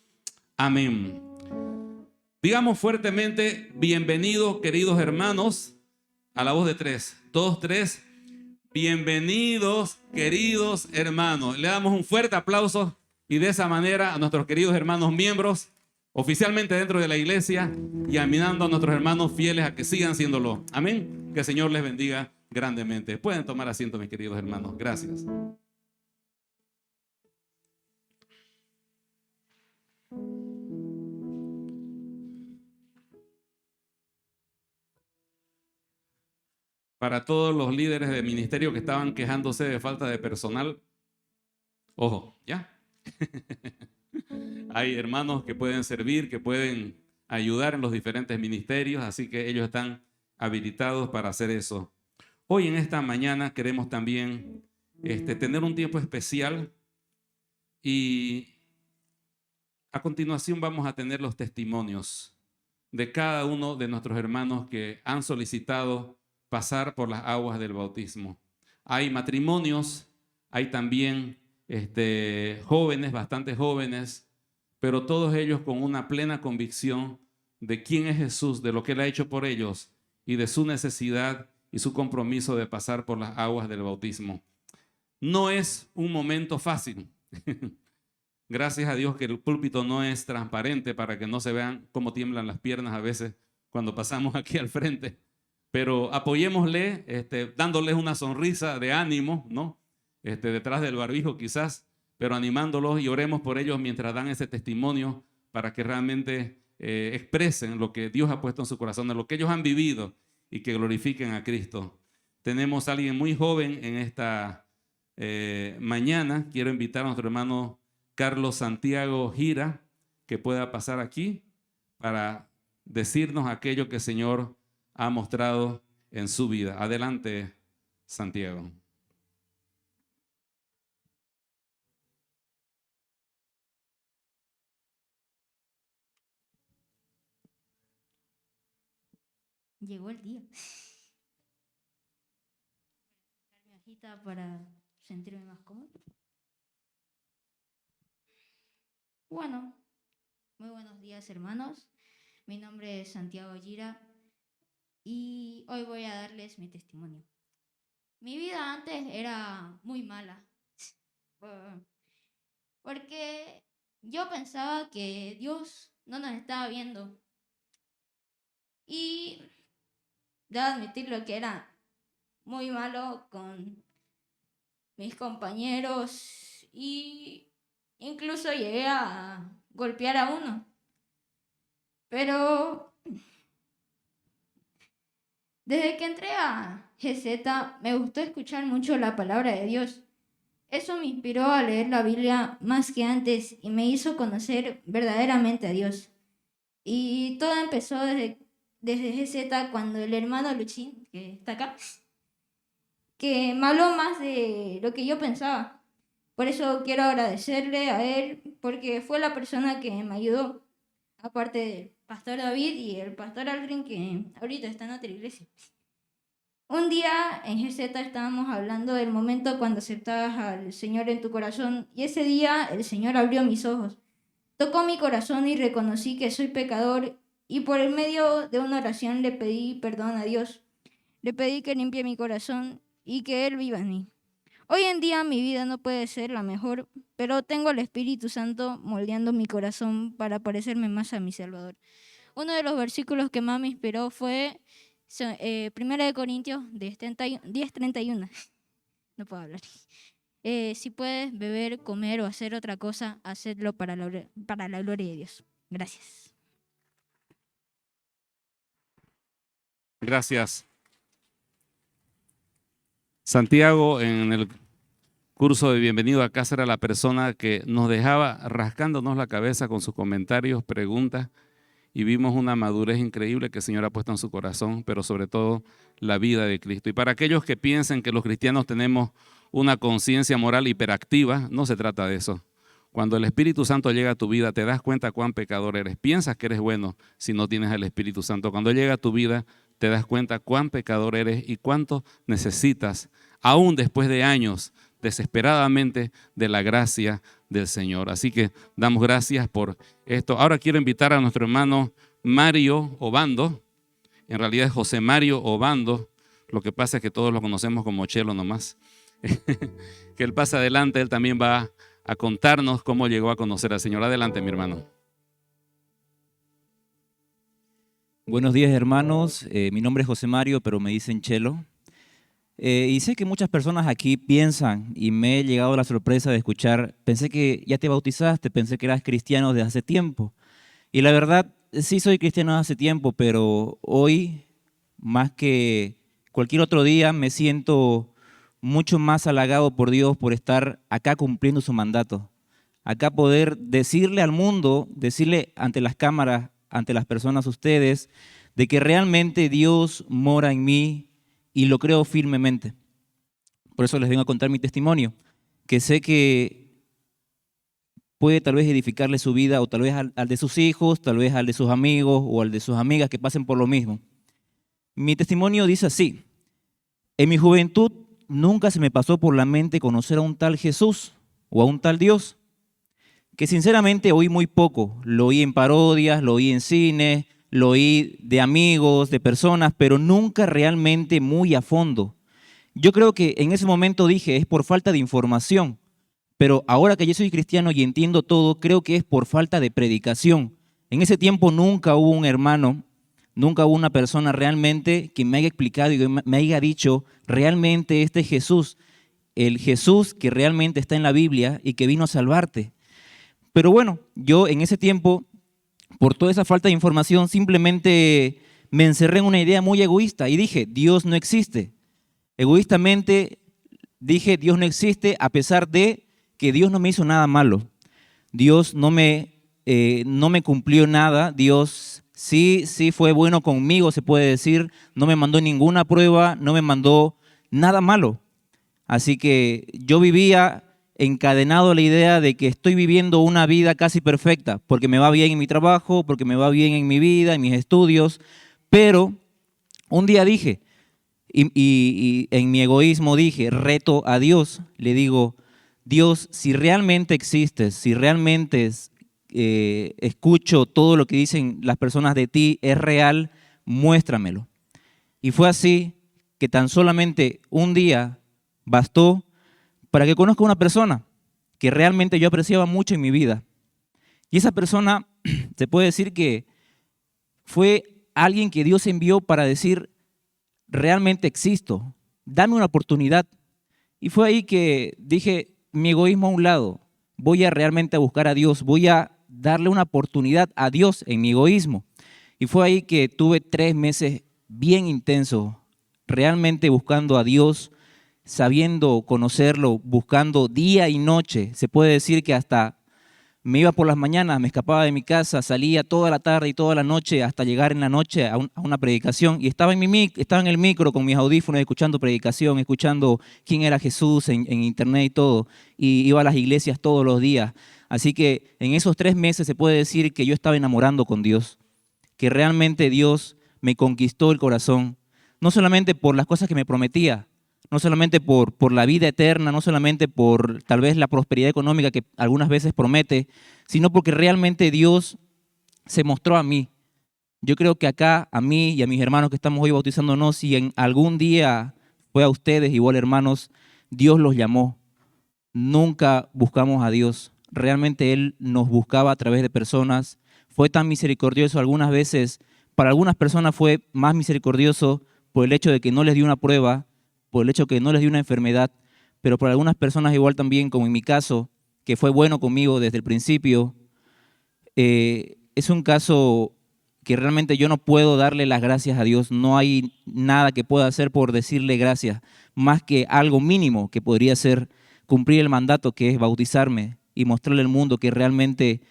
[SPEAKER 1] amén. Digamos fuertemente, bienvenidos, queridos hermanos, a la voz de tres. Todos tres, bienvenidos, queridos hermanos. Le damos un fuerte aplauso y de esa manera a nuestros queridos hermanos miembros, oficialmente dentro de la iglesia, y animando a nuestros hermanos fieles a que sigan siéndolo. Amén. Que el Señor les bendiga grandemente. Pueden tomar asiento, mis queridos hermanos. Gracias. Para todos los líderes de ministerio que estaban quejándose de falta de personal, ojo, ¿ya? Hay hermanos que pueden servir, que pueden ayudar en los diferentes ministerios, así que ellos están habilitados para hacer eso. Hoy en esta mañana queremos también tener un tiempo especial y a continuación vamos a tener los testimonios de cada uno de nuestros hermanos que han solicitado pasar por las aguas del bautismo. Hay matrimonios, hay también jóvenes, bastante jóvenes, pero todos ellos con una plena convicción de quién es Jesús, de lo que Él ha hecho por ellos y de su necesidad y su compromiso de pasar por las aguas del bautismo. No es un momento fácil. Gracias a Dios que el púlpito no es transparente para que no se vean cómo tiemblan las piernas a veces cuando pasamos aquí al frente. Pero apoyémosle, dándoles una sonrisa de ánimo, ¿no? Detrás del barbijo quizás, pero animándolos y oremos por ellos mientras dan ese testimonio para que realmente expresen lo que Dios ha puesto en su corazón, lo que ellos han vivido y que glorifiquen a Cristo. Tenemos a alguien muy joven en esta mañana. Quiero invitar a nuestro hermano Carlos Santiago Gira que pueda pasar aquí para decirnos aquello que el Señor ha mostrado en su vida. Adelante, Santiago.
[SPEAKER 4] Llegó el día. Mi hojita para sentirme más cómodo. Bueno, muy buenos días, hermanos. Mi nombre es Santiago Gira y hoy voy a darles mi testimonio. Mi vida antes era muy mala, porque yo pensaba que Dios no nos estaba viendo y debo admitirlo que era muy malo con mis compañeros y incluso llegué a golpear a uno. Pero desde que entré a GZ me gustó escuchar mucho la palabra de Dios. Eso me inspiró a leer la Biblia más que antes y me hizo conocer verdaderamente a Dios. Y todo empezó desde GZ cuando el hermano Luchín, que está acá, que me habló más de lo que yo pensaba. Por eso quiero agradecerle a él porque fue la persona que me ayudó, aparte del pastor David y el pastor Aldrin, que ahorita está en otra iglesia. Un día en GZ estábamos hablando del momento cuando aceptabas al Señor en tu corazón y ese día el Señor abrió mis ojos, tocó mi corazón y reconocí que soy pecador y por el medio de una oración le pedí perdón a Dios. Le pedí que limpie mi corazón y que Él viva en mí. Hoy en día mi vida no puede ser la mejor, pero tengo al Espíritu Santo moldeando mi corazón para parecerme más a mi Salvador. Uno de los versículos que más me inspiró fue 1 Corintios 10:31. No puedo hablar. Si puedes beber, comer o hacer otra cosa, hacedlo para la gloria de Dios. Gracias.
[SPEAKER 1] Gracias. Santiago, en el curso de Bienvenido a Casa, era la persona que nos dejaba rascándonos la cabeza con sus comentarios, preguntas, y vimos una madurez increíble que el Señor ha puesto en su corazón, pero sobre todo la vida de Cristo. Y para aquellos que piensen que los cristianos tenemos una conciencia moral hiperactiva, no se trata de eso. Cuando el Espíritu Santo llega a tu vida, te das cuenta cuán pecador eres. Piensas que eres bueno si no tienes el Espíritu Santo. Cuando llega a tu vida, te das cuenta cuán pecador eres y cuánto necesitas, aún después de años, desesperadamente, de la gracia del Señor. Así que damos gracias por esto. Ahora quiero invitar a nuestro hermano Mario Obando. En realidad es José Mario Obando. Lo que pasa es que todos lo conocemos como Chelo nomás. Que él pasa adelante, él también va a contarnos cómo llegó a conocer al Señor. Adelante, mi hermano.
[SPEAKER 5] Buenos días, hermanos. Mi nombre es José Mario, pero me dicen Chelo. Y sé que muchas personas aquí piensan, y me he llegado a la sorpresa de escuchar, pensé que ya te bautizaste, pensé que eras cristiano desde hace tiempo. Y la verdad, sí soy cristiano desde hace tiempo, pero hoy, más que cualquier otro día, me siento mucho más halagado por Dios por estar acá cumpliendo su mandato. Acá poder decirle al mundo, decirle ante las cámaras, ante las personas, ustedes, de que realmente Dios mora en mí y lo creo firmemente. Por eso les vengo a contar mi testimonio, que sé que puede tal vez edificarle su vida, o tal vez al de sus hijos, tal vez al de sus amigos o al de sus amigas que pasen por lo mismo. Mi testimonio dice así: en mi juventud nunca se me pasó por la mente conocer a un tal Jesús o a un tal Dios, que sinceramente oí muy poco. Lo oí en parodias, lo oí en cine, lo oí de amigos, de personas, pero nunca realmente muy a fondo. Yo creo que en ese momento dije, es por falta de información, pero ahora que yo soy cristiano y entiendo todo, creo que es por falta de predicación. En ese tiempo nunca hubo un hermano, nunca hubo una persona realmente que me haya explicado y que me haya dicho, realmente este es Jesús, el Jesús que realmente está en la Biblia y que vino a salvarte. Pero bueno, yo en ese tiempo, por toda esa falta de información, simplemente me encerré en una idea muy egoísta y dije, Dios no existe. Egoístamente dije, Dios no existe, a pesar de que Dios no me hizo nada malo. Dios no me cumplió nada. Dios sí fue bueno conmigo, se puede decir. No me mandó ninguna prueba, no me mandó nada malo. Así que yo vivía encadenado a la idea de que estoy viviendo una vida casi perfecta, porque me va bien en mi trabajo, porque me va bien en mi vida, en mis estudios. Pero un día dije, y en mi egoísmo dije, reto a Dios, le digo, Dios, si realmente existes, si realmente escucho todo lo que dicen las personas de ti, es real, muéstramelo. Y fue así que tan solamente un día bastó para que conozca a una persona que realmente yo apreciaba mucho en mi vida. Y esa persona, se puede decir que fue alguien que Dios envió para decir, realmente existo, dame una oportunidad. Y fue ahí que dije, mi egoísmo a un lado, voy a realmente buscar a Dios, voy a darle una oportunidad a Dios en mi egoísmo. Y fue ahí que tuve 3 meses bien intensos, realmente buscando a Dios, sabiendo conocerlo, buscando día y noche. Se puede decir que hasta me iba por las mañanas, me escapaba de mi casa, salía toda la tarde y toda la noche hasta llegar en la noche a una predicación. Y estaba en el micro con mis audífonos escuchando predicación, escuchando quién era Jesús en internet y todo. Y iba a las iglesias todos los días. Así que en esos 3 meses se puede decir que yo estaba enamorando con Dios, que realmente Dios me conquistó el corazón, no solamente por las cosas que me prometía, no solamente por la vida eterna, no solamente por tal vez la prosperidad económica que algunas veces promete, sino porque realmente Dios se mostró a mí. Yo creo que acá, a mí y a mis hermanos que estamos hoy bautizándonos, si en algún día fue a ustedes, igual hermanos, Dios los llamó. Nunca buscamos a Dios. Realmente Él nos buscaba a través de personas. Fue tan misericordioso algunas veces. Para algunas personas fue más misericordioso por el hecho de que no les dio una prueba, por el hecho de que no les dio una enfermedad, pero por algunas personas igual también, como en mi caso, que fue bueno conmigo desde el principio, es un caso que realmente yo no puedo darle las gracias a Dios. No hay nada que pueda hacer por decirle gracias, más que algo mínimo que podría ser cumplir el mandato, que es bautizarme y mostrarle al mundo que realmente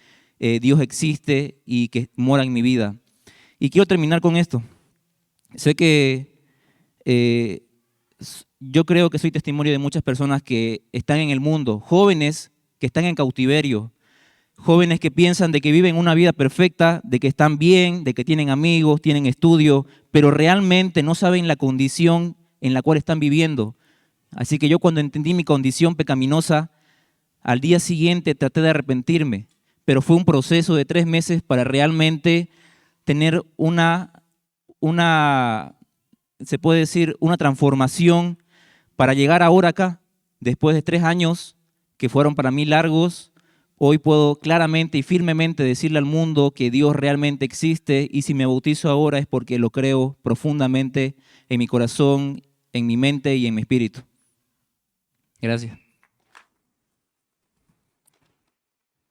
[SPEAKER 5] Dios existe y que mora en mi vida. Y quiero terminar con esto. Sé que yo creo que soy testimonio de muchas personas que están en el mundo, jóvenes que están en cautiverio, jóvenes que piensan de que viven una vida perfecta, de que están bien, de que tienen amigos, tienen estudio, pero realmente no saben la condición en la cual están viviendo. Así que yo cuando entendí mi condición pecaminosa, al día siguiente traté de arrepentirme, pero fue un proceso de 3 meses para realmente tener se puede decir, una transformación para llegar ahora acá, después de 3 años que fueron para mí largos. Hoy puedo claramente y firmemente decirle al mundo que Dios realmente existe, y si me bautizo ahora es porque lo creo profundamente en mi corazón, en mi mente y en mi espíritu. Gracias.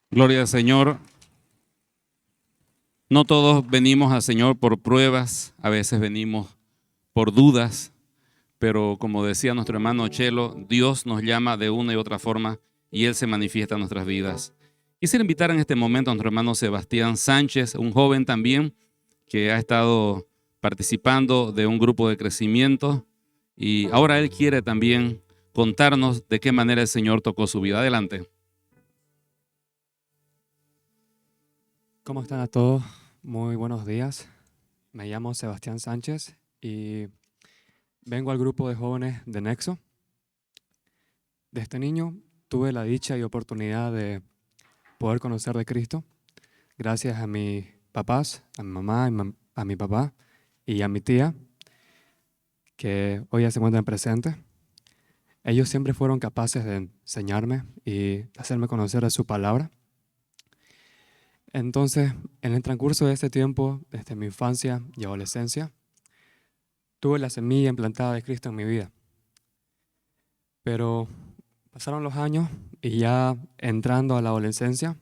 [SPEAKER 1] Gloria al Señor. No todos venimos al Señor por pruebas, a veces venimos por dudas, pero como decía nuestro hermano Chelo, Dios nos llama de una y otra forma y Él se manifiesta en nuestras vidas. Quisiera invitar en este momento a nuestro hermano Sebastián Sánchez, un joven también que ha estado participando de un grupo de crecimiento, y ahora él quiere también contarnos de qué manera el Señor tocó su vida. Adelante.
[SPEAKER 6] ¿Cómo están a todos? Muy buenos días. Me llamo Sebastián Sánchez y vengo al grupo de jóvenes de Nexo. Desde niño tuve la dicha y oportunidad de poder conocer de Cristo gracias a mis papás, a mi mamá, a mi papá y a mi tía, que hoy ya se encuentran presentes. Ellos siempre fueron capaces de enseñarme y hacerme conocer de su palabra. Entonces, en el transcurso de este tiempo, desde mi infancia y adolescencia, tuve la semilla implantada de Cristo en mi vida. Pero pasaron los años y ya entrando a la adolescencia,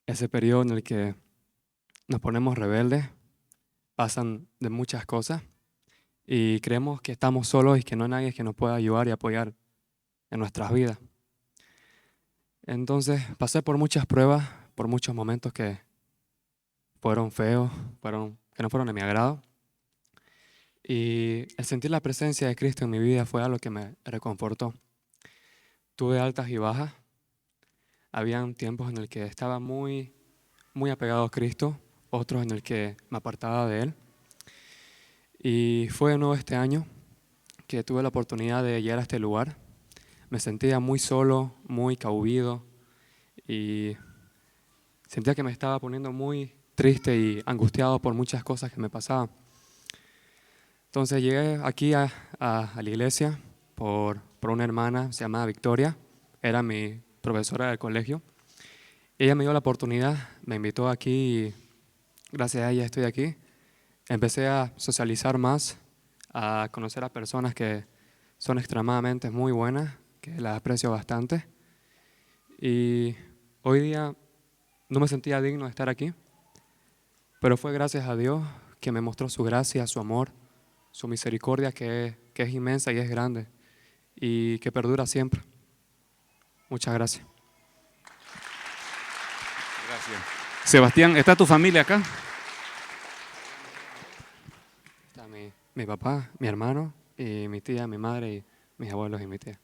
[SPEAKER 6] ese periodo en el que nos ponemos rebeldes, pasan de muchas cosas y creemos que estamos solos y que no hay nadie que nos pueda ayudar y apoyar en nuestras vidas. Entonces pasé por muchas pruebas, por muchos momentos que fueron feos, que no fueron de mi agrado. Y el sentir la presencia de Cristo en mi vida fue algo que me reconfortó. Tuve altas y bajas. Habían tiempos en el que estaba muy, muy apegado a Cristo, otros en el que me apartaba de Él. Y fue de nuevo este año que tuve la oportunidad de llegar a este lugar. Me sentía muy solo, muy cahubido y sentía que me estaba poniendo muy triste y angustiado por muchas cosas que me pasaban. Entonces llegué aquí a la iglesia por una hermana, se llamaba Victoria, era mi profesora del colegio. Ella me dio la oportunidad, me invitó aquí y gracias a ella estoy aquí. Empecé a socializar más, a conocer a personas que son extremadamente muy buenas, que las aprecio bastante. Y hoy día no me sentía digno de estar aquí, pero fue gracias a Dios que me mostró su gracia, su amor, su misericordia que es inmensa y es grande y que perdura siempre. Muchas gracias.
[SPEAKER 1] Gracias. Sebastián, ¿está tu familia acá?
[SPEAKER 6] Está mi papá, mi hermano y mi tía, mi madre y mis abuelos y mi tía.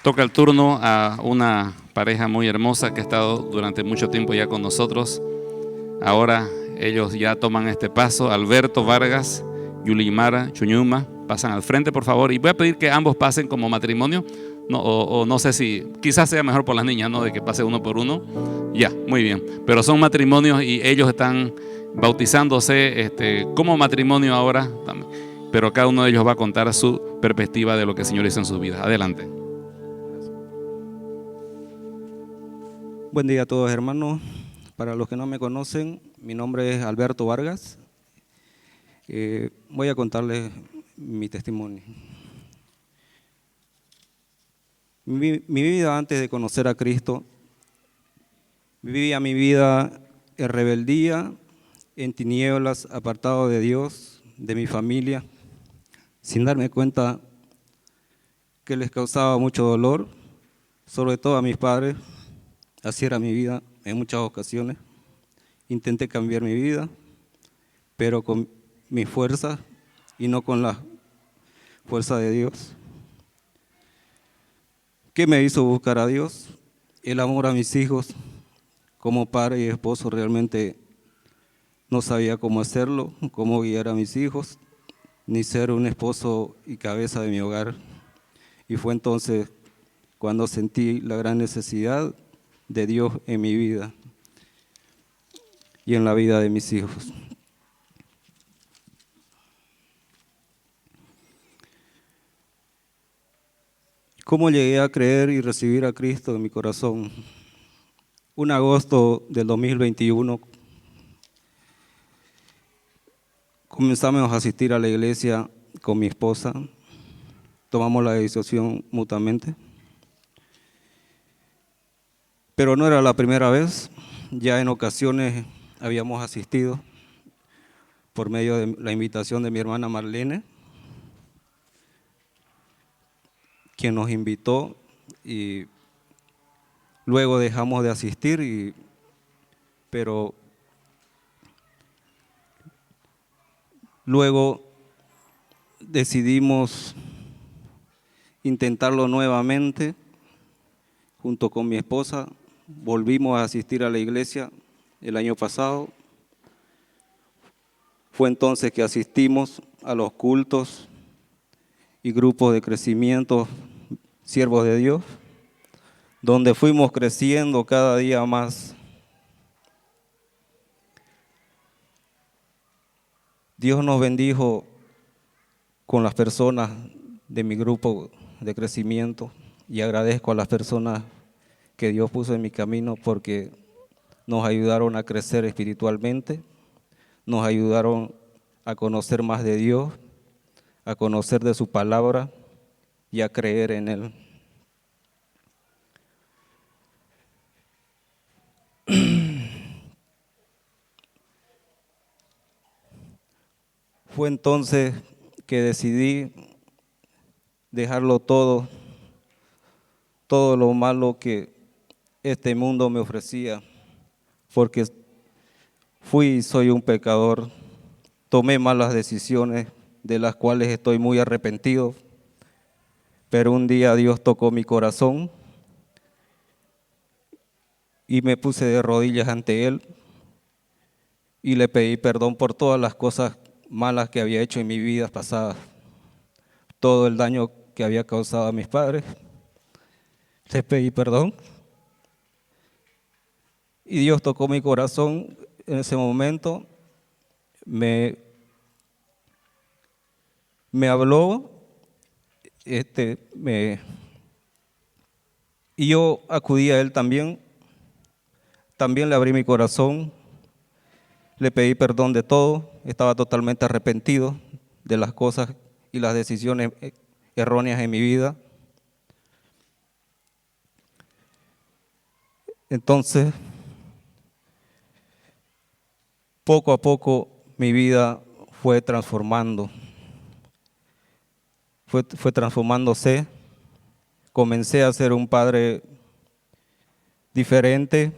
[SPEAKER 1] Toca el turno a una pareja muy hermosa que ha estado durante mucho tiempo ya con nosotros. Ahora ellos ya toman este paso. Alberto Vargas, Yulimara Chuñuma, pasan al frente, por favor. Y voy a pedir que ambos pasen como matrimonio. O no sé si, quizás sea mejor por las niñas, ¿no? De que pase uno por uno. Ya, muy bien. Pero son matrimonios y ellos están bautizándose como matrimonio ahora también. Pero cada uno de ellos va a contar su perspectiva de lo que el Señor hizo en su vida. Adelante.
[SPEAKER 7] Buen día a todos, hermanos. Para los que no me conocen, mi nombre es Alberto Vargas. Voy a contarles mi testimonio. Mi vida antes de conocer a Cristo, vivía mi vida en rebeldía, en tinieblas, apartado de Dios, de mi familia, sin darme cuenta que les causaba mucho dolor, sobre todo a mis padres. Así era mi vida en muchas ocasiones. Intenté cambiar mi vida, pero con mi fuerza y no con la fuerza de Dios. ¿Qué me hizo buscar a Dios? El amor a mis hijos. Como padre y esposo realmente no sabía cómo hacerlo, cómo guiar a mis hijos, ni ser un esposo y cabeza de mi hogar. Y fue entonces cuando sentí la gran necesidad de Dios en mi vida y en la vida de mis hijos. ¿Cómo llegué a creer y recibir a Cristo en mi corazón? Un agosto del 2021 comenzamos a asistir a la iglesia con mi esposa. Tomamos la decisión mutuamente. Pero no era la primera vez, ya en ocasiones habíamos asistido por medio de la invitación de mi hermana Marlene, quien nos invitó, y luego dejamos de asistir, pero luego decidimos intentarlo nuevamente junto con mi esposa. Volvimos a asistir a la iglesia el año pasado. Fue entonces que asistimos a los cultos y grupos de crecimiento, siervos de Dios, donde fuimos creciendo cada día más. Dios nos bendijo con las personas de mi grupo de crecimiento y agradezco a las personas que Dios puso en mi camino porque nos ayudaron a crecer espiritualmente, nos ayudaron a conocer más de Dios, a conocer de su palabra y a creer en Él. Fue entonces que decidí dejarlo todo lo malo que este mundo me ofrecía, porque fui y soy un pecador, tomé malas decisiones de las cuales estoy muy arrepentido, pero un día Dios tocó mi corazón y me puse de rodillas ante Él y le pedí perdón por todas las cosas malas que había hecho en mi vida pasada, todo el daño que había causado a mis padres. Les pedí perdón y Dios tocó mi corazón en ese momento, me habló, y yo acudí a Él también le abrí mi corazón, le pedí perdón de todo, estaba totalmente arrepentido de las cosas y las decisiones erróneas en mi vida. Entonces, poco a poco mi vida fue transformándose. Comencé a ser un padre diferente,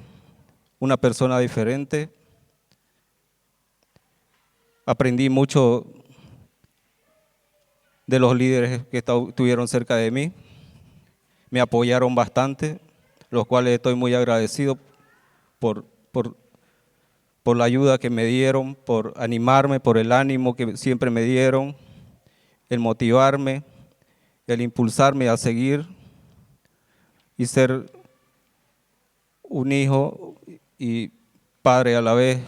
[SPEAKER 7] una persona diferente. Aprendí mucho de los líderes que estuvieron cerca de mí. Me apoyaron bastante, los cuales estoy muy agradecido por la ayuda que me dieron, por animarme, por el ánimo que siempre me dieron, el motivarme, el impulsarme a seguir y ser un hijo y padre a la vez.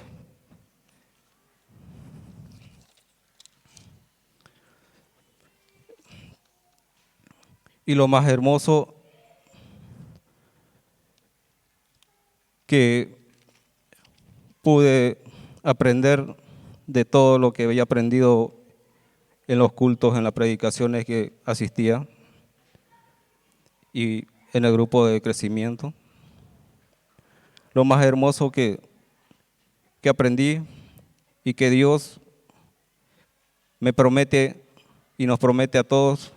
[SPEAKER 7] Y lo más hermoso que pude aprender de todo lo que había aprendido en los cultos, en las predicaciones que asistía y en el grupo de crecimiento. Lo más hermoso que aprendí y que Dios me promete y nos promete a todos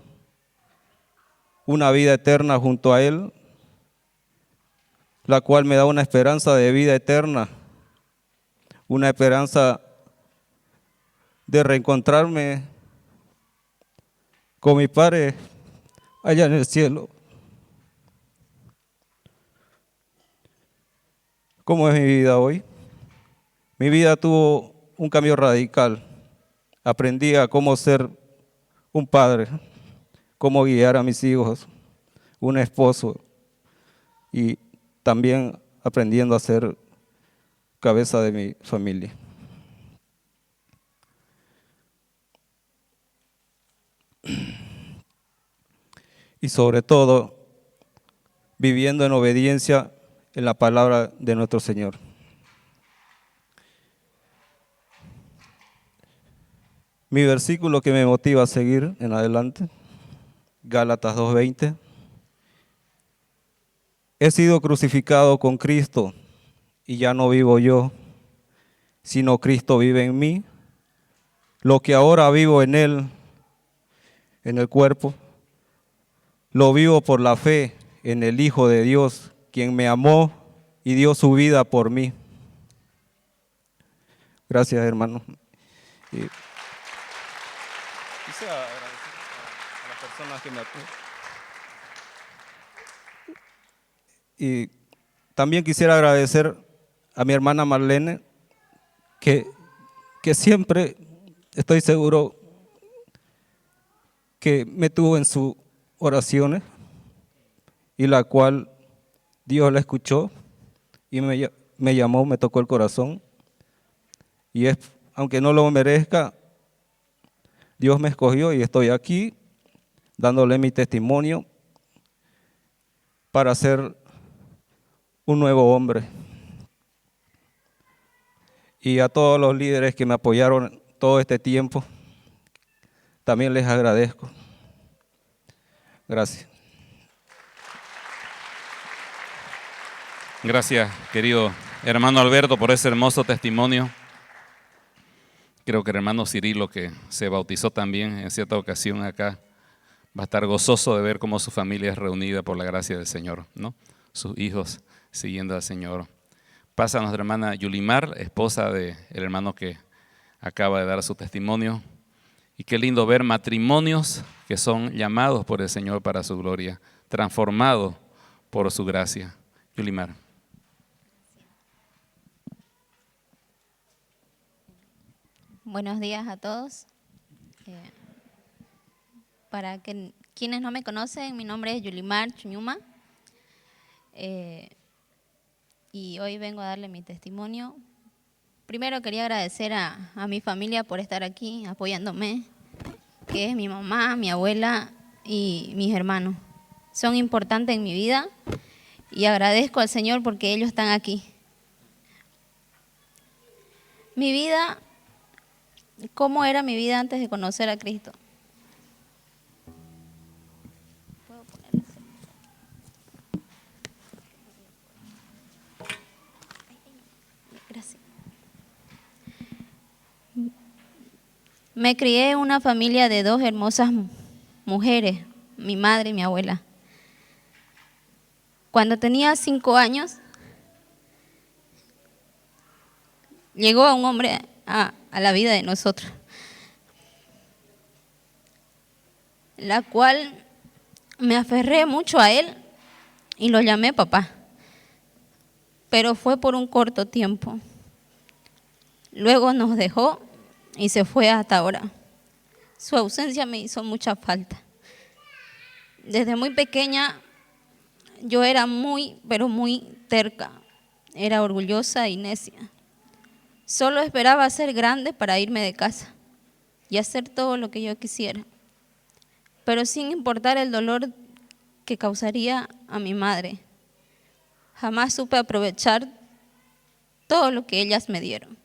[SPEAKER 7] una vida eterna junto a Él, la cual me da una esperanza de vida eterna, una esperanza de reencontrarme con mi Padre allá en el cielo. ¿Cómo es mi vida hoy? Mi vida tuvo un cambio radical. Aprendí a cómo ser un padre, cómo guiar a mis hijos, un esposo, y también aprendiendo a ser cabeza de mi familia. Y sobre todo, viviendo en obediencia en la palabra de nuestro Señor. Mi versículo que me motiva a seguir en adelante, Gálatas 2:20. He sido crucificado con Cristo y ya no vivo yo, sino Cristo vive en mí. Lo que ahora vivo en Él, en el cuerpo, lo vivo por la fe en el Hijo de Dios, quien me amó y dio su vida por mí. Gracias, hermano. Quise agradecer a las personas que me apoyan. Y también quisiera agradecer a mi hermana Marlene, que siempre estoy seguro que me tuvo en sus oraciones, y la cual Dios la escuchó y me llamó, me tocó el corazón. Y aunque no lo merezca, Dios me escogió y estoy aquí dándole mi testimonio para ser un nuevo hombre. Y a todos los líderes que me apoyaron todo este tiempo, también les agradezco. Gracias.
[SPEAKER 1] Gracias, querido hermano Alberto, por ese hermoso testimonio. Creo que el hermano Cirilo, que se bautizó también en cierta ocasión acá, va a estar gozoso de ver cómo su familia es reunida por la gracia del Señor, ¿no? Sus hijos siguiendo al Señor. Pasa a nuestra hermana Yulimar, esposa del hermano que acaba de dar su testimonio. Y qué lindo ver matrimonios que son llamados por el Señor para su gloria, transformados por su gracia. Yulimar.
[SPEAKER 8] Buenos días a todos. Para quienes no me conocen, mi nombre es Yulimar Chuñuma. Y hoy vengo a darle mi testimonio. Primero quería agradecer a mi familia por estar aquí apoyándome, que es mi mamá, mi abuela y mis hermanos. Son importantes en mi vida y agradezco al Señor porque ellos están aquí. Mi vida, ¿cómo era mi vida antes de conocer a Cristo? Gracias. Me crié en una familia de dos hermosas mujeres, mi madre y mi abuela. Cuando tenía 5 años, llegó un hombre a la vida de nosotros, la cual me aferré mucho a él y lo llamé papá, pero fue por un corto tiempo. Luego nos dejó y se fue hasta ahora. Su ausencia me hizo mucha falta. Desde muy pequeña yo era pero muy terca, era orgullosa y necia. Solo esperaba ser grande para irme de casa y hacer todo lo que yo quisiera, pero sin importar el dolor que causaría a mi madre. Jamás supe aprovechar todo lo que ellas me dieron,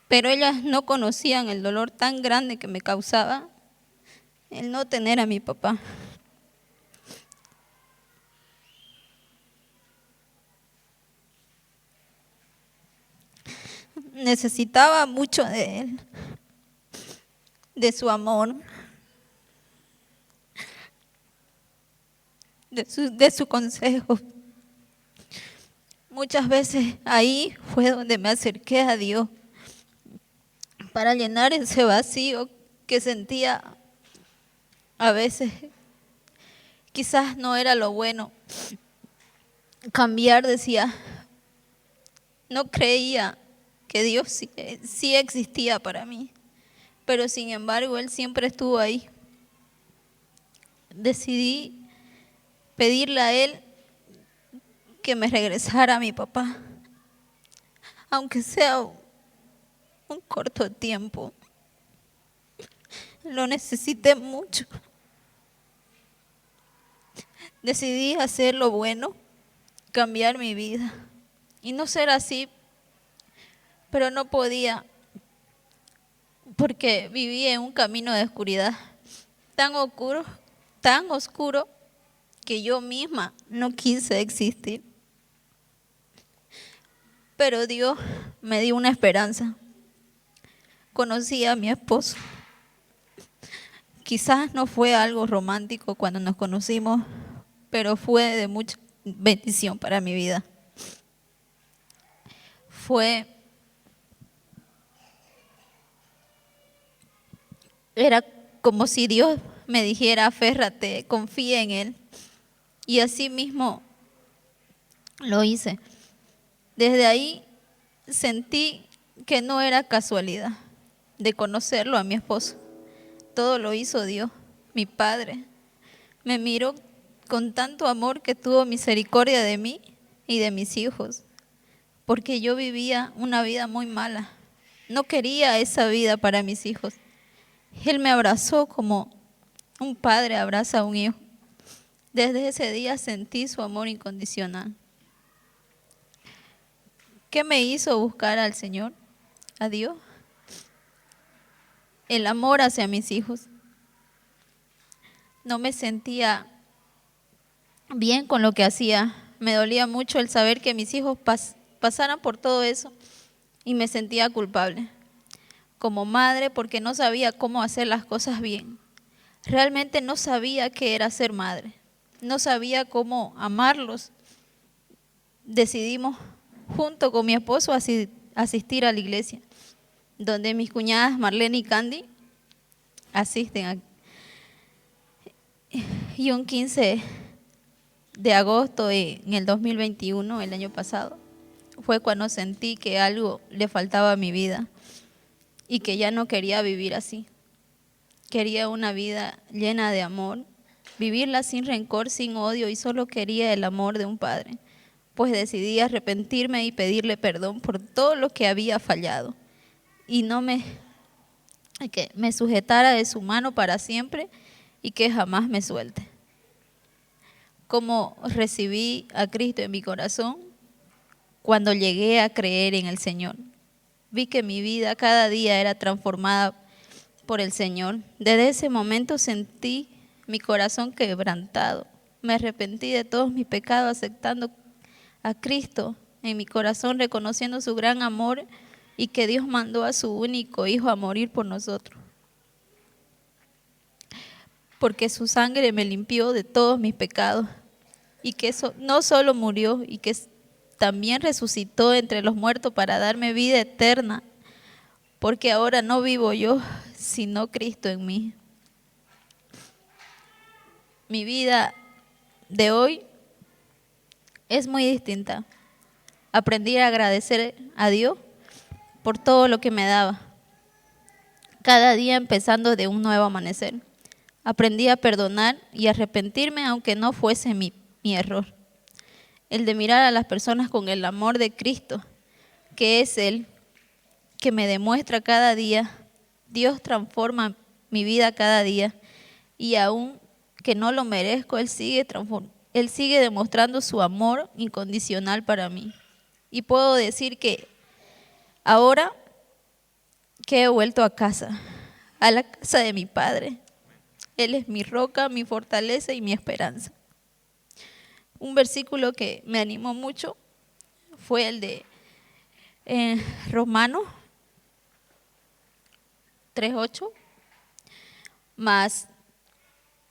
[SPEAKER 8] pero ellas no conocían el dolor tan grande que me causaba el no tener a mi papá. Necesitaba mucho de él, de su amor. de su consejo. Muchas veces ahí fue donde me acerqué a Dios para llenar ese vacío que sentía a veces. Quizás no era lo bueno. Cambiar, decía, no creía que Dios sí existía para mí, pero sin embargo Él siempre estuvo ahí. Decidí pedirle a Él que me regresara a mi papá, aunque sea un corto tiempo. Lo necesité mucho. Decidí hacer lo bueno, cambiar mi vida y no ser así, pero no podía porque vivía en un camino de oscuridad tan oscuro que yo misma no quise existir. Pero Dios me dio una esperanza. Conocí a mi esposo. Quizás no fue algo romántico cuando nos conocimos, pero fue de mucha bendición para mi vida. Era como si Dios me dijera, aférrate, confía en Él. Y así mismo lo hice. Desde ahí sentí que no era casualidad de conocerlo a mi esposo. Todo lo hizo Dios, mi Padre. Me miró con tanto amor que tuvo misericordia de mí y de mis hijos, porque yo vivía una vida muy mala. No quería esa vida para mis hijos. Él me abrazó como un padre abraza a un hijo. Desde ese día sentí su amor incondicional. ¿Qué me hizo buscar al Señor, a Dios? El amor hacia mis hijos. No me sentía bien con lo que hacía. Me dolía mucho el saber que mis hijos pasaran por todo eso y me sentía culpable. Como madre, porque no sabía cómo hacer las cosas bien. Realmente no sabía qué era ser madre. No sabía cómo amarlos. Decidimos junto con mi esposo asistir a la iglesia, donde mis cuñadas Marlene y Candy asisten. Y un 15 de agosto en el 2021, el año pasado, fue cuando sentí que algo le faltaba a mi vida y que ya no quería vivir así. Quería una vida llena de amor, vivirla sin rencor, sin odio, y solo quería el amor de un padre. Pues decidí arrepentirme y pedirle perdón por todo lo que había fallado y que me sujetara de su mano para siempre y que jamás me suelte. Como recibí a Cristo en mi corazón cuando llegué a creer en el Señor. Vi que mi vida cada día era transformada por el Señor. Desde ese momento sentí mi corazón quebrantado. Me arrepentí de todos mis pecados, aceptando a Cristo en mi corazón, reconociendo su gran amor y que Dios mandó a su único Hijo a morir por nosotros. Porque su sangre me limpió de todos mis pecados y que eso no solo murió y que también resucitó entre los muertos para darme vida eterna, porque ahora no vivo yo, sino Cristo en mí. Mi vida de hoy es muy distinta. Aprendí a agradecer a Dios por todo lo que me daba, cada día empezando de un nuevo amanecer. Aprendí a perdonar y arrepentirme aunque no fuese mi error. El de mirar a las personas con el amor de Cristo, que es Él, que me demuestra cada día. Dios transforma mi vida cada día y aún que no lo merezco, Él sigue demostrando su amor incondicional para mí. Y puedo decir que ahora que he vuelto a casa, a la casa de mi Padre, Él es mi roca, mi fortaleza y mi esperanza. Un versículo que me animó mucho fue el de Romanos 3:8. Mas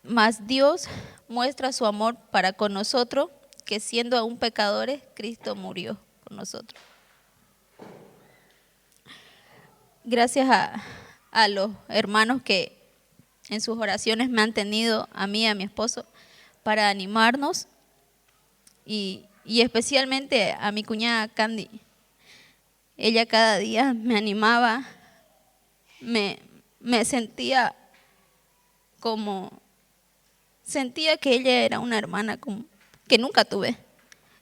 [SPEAKER 8] Mas Dios muestra su amor para con nosotros, que siendo aún pecadores, Cristo murió por nosotros. Gracias a los hermanos que en sus oraciones me han tenido a mí y a mi esposo para animarnos y especialmente a mi cuñada Candy. Ella cada día me animaba, me sentía que ella era una hermana que nunca tuve.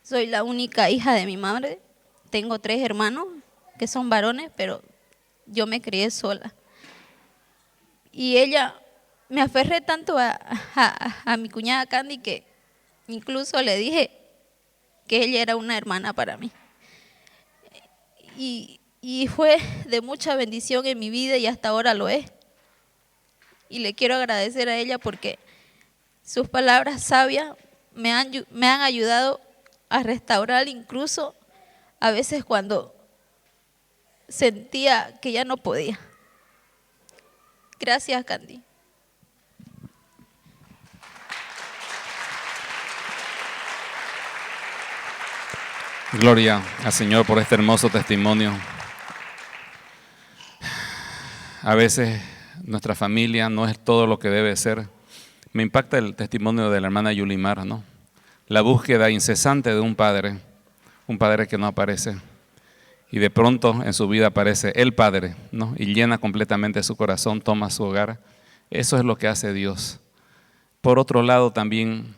[SPEAKER 8] Soy la única hija de mi madre, tengo 3 hermanos que son varones, pero yo me crié sola. Y ella, me aferré tanto a mi cuñada Candy que incluso le dije que ella era una hermana para mí. Y fue de mucha bendición en mi vida y hasta ahora lo es. Y le quiero agradecer a ella porque sus palabras sabias me han ayudado a restaurar, incluso a veces cuando sentía que ya no podía. Gracias, Candy.
[SPEAKER 1] Gloria al Señor por este hermoso testimonio. A veces nuestra familia no es todo lo que debe ser. Me impacta el testimonio de la hermana Yulimar, ¿no? La búsqueda incesante de un padre que no aparece. Y de pronto en su vida aparece el Padre, ¿no? Y llena completamente su corazón, toma su hogar. Eso es lo que hace Dios. Por otro lado también,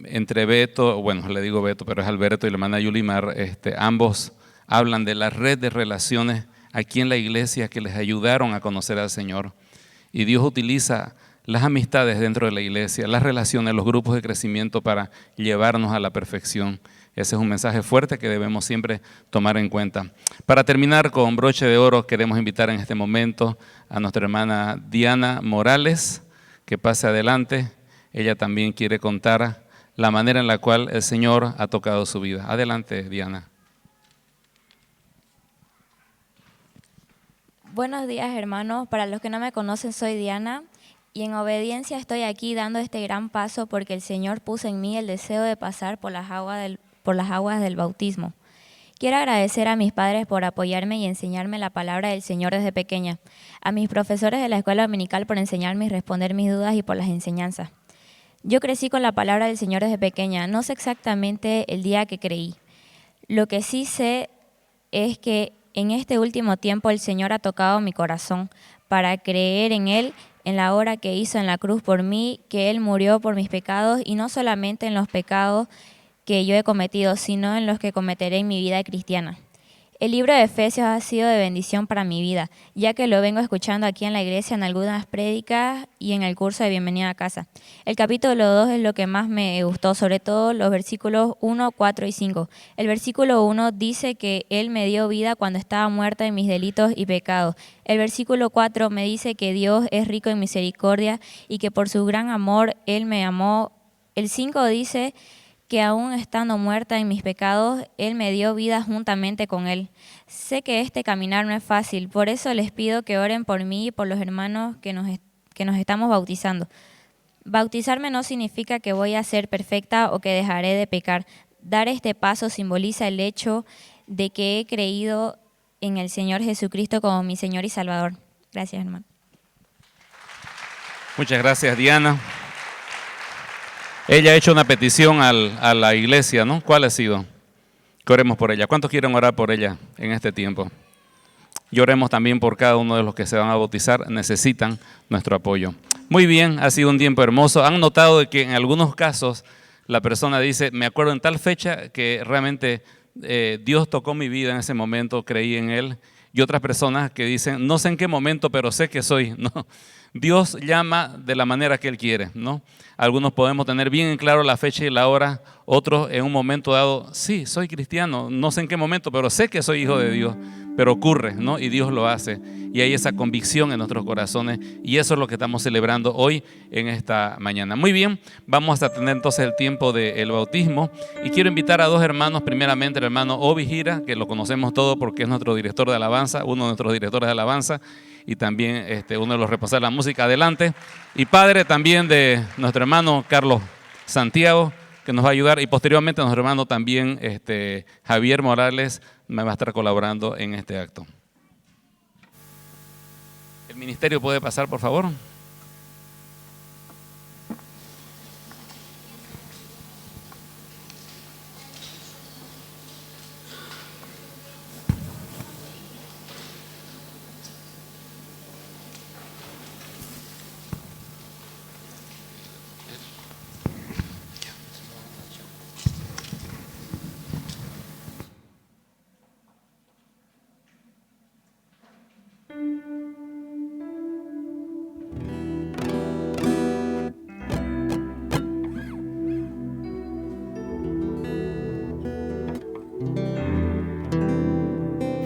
[SPEAKER 1] entre Beto, bueno, le digo Beto, pero es Alberto y la hermana Yulimar, ambos hablan de la red de relaciones aquí en la iglesia que les ayudaron a conocer al Señor. Y Dios utiliza las amistades dentro de la iglesia, las relaciones, los grupos de crecimiento para llevarnos a la perfección. Ese es un mensaje fuerte que debemos siempre tomar en cuenta. Para terminar con broche de oro, queremos invitar en este momento a nuestra hermana Diana Morales, que pase adelante. Ella también quiere contar la manera en la cual el Señor ha tocado su vida. Adelante, Diana.
[SPEAKER 9] Buenos días, hermanos. Para los que no me conocen, soy Diana y en obediencia estoy aquí dando este gran paso porque el Señor puso en mí el deseo de pasar por las aguas del bautismo. Quiero agradecer a mis padres por apoyarme y enseñarme la palabra del Señor desde pequeña, a mis profesores de la escuela dominical por enseñarme y responder mis dudas y por las enseñanzas. Yo crecí con la palabra del Señor desde pequeña, no sé exactamente el día que creí. Lo que sí sé es que en este último tiempo el Señor ha tocado mi corazón para creer en Él, en la obra que hizo en la cruz por mí, que Él murió por mis pecados y no solamente en los pecados que yo he cometido, sino en los que cometeré en mi vida cristiana. El libro de Efesios ha sido de bendición para mi vida, ya que lo vengo escuchando aquí en la iglesia en algunas prédicas y en el curso de Bienvenida a Casa. El capítulo 2 es lo que más me gustó, sobre todo los versículos 1, 4 y 5. El versículo 1 dice que Él me dio vida cuando estaba muerta en mis delitos y pecados. El versículo 4 me dice que Dios es rico en misericordia y que por su gran amor Él me amó. El 5 dice que aún estando muerta en mis pecados, Él me dio vida juntamente con Él. Sé que este caminar no es fácil, por eso les pido que oren por mí y por los hermanos que nos estamos bautizando. Bautizarme no significa que voy a ser perfecta o que dejaré de pecar. Dar este paso simboliza el hecho de que he creído en el Señor Jesucristo como mi Señor y Salvador. Gracias, hermano.
[SPEAKER 1] Muchas gracias, Diana. Ella ha hecho una petición a la iglesia, ¿no? ¿Cuál ha sido? Que oremos por ella. ¿Cuántos quieren orar por ella en este tiempo? Y oremos también por cada uno de los que se van a bautizar. Necesitan nuestro apoyo. Muy bien, ha sido un tiempo hermoso. Han notado que en algunos casos la persona dice, me acuerdo en tal fecha que realmente Dios tocó mi vida en ese momento, creí en Él. Y otras personas que dicen, no sé en qué momento, pero sé que soy, ¿no? Dios llama de la manera que Él quiere, ¿no? Algunos podemos tener bien en claro la fecha y la hora, otros en un momento dado, sí, soy cristiano, no sé en qué momento, pero sé que soy hijo de Dios, pero ocurre, ¿no? Y Dios lo hace, y hay esa convicción en nuestros corazones, y eso es lo que estamos celebrando hoy en esta mañana. Muy bien, vamos a tener entonces el tiempo del bautismo, y quiero invitar a dos hermanos, primeramente el hermano Obi Gira, que lo conocemos todos porque es nuestro director de alabanza, uno de nuestros directores de alabanza, y también uno de los responsables de la música, adelante, y padre también de nuestro hermano Carlos Santiago, que nos va a ayudar, y posteriormente nuestro hermano también Javier Morales me va a estar colaborando en este acto. ¿El ministerio puede pasar, por favor?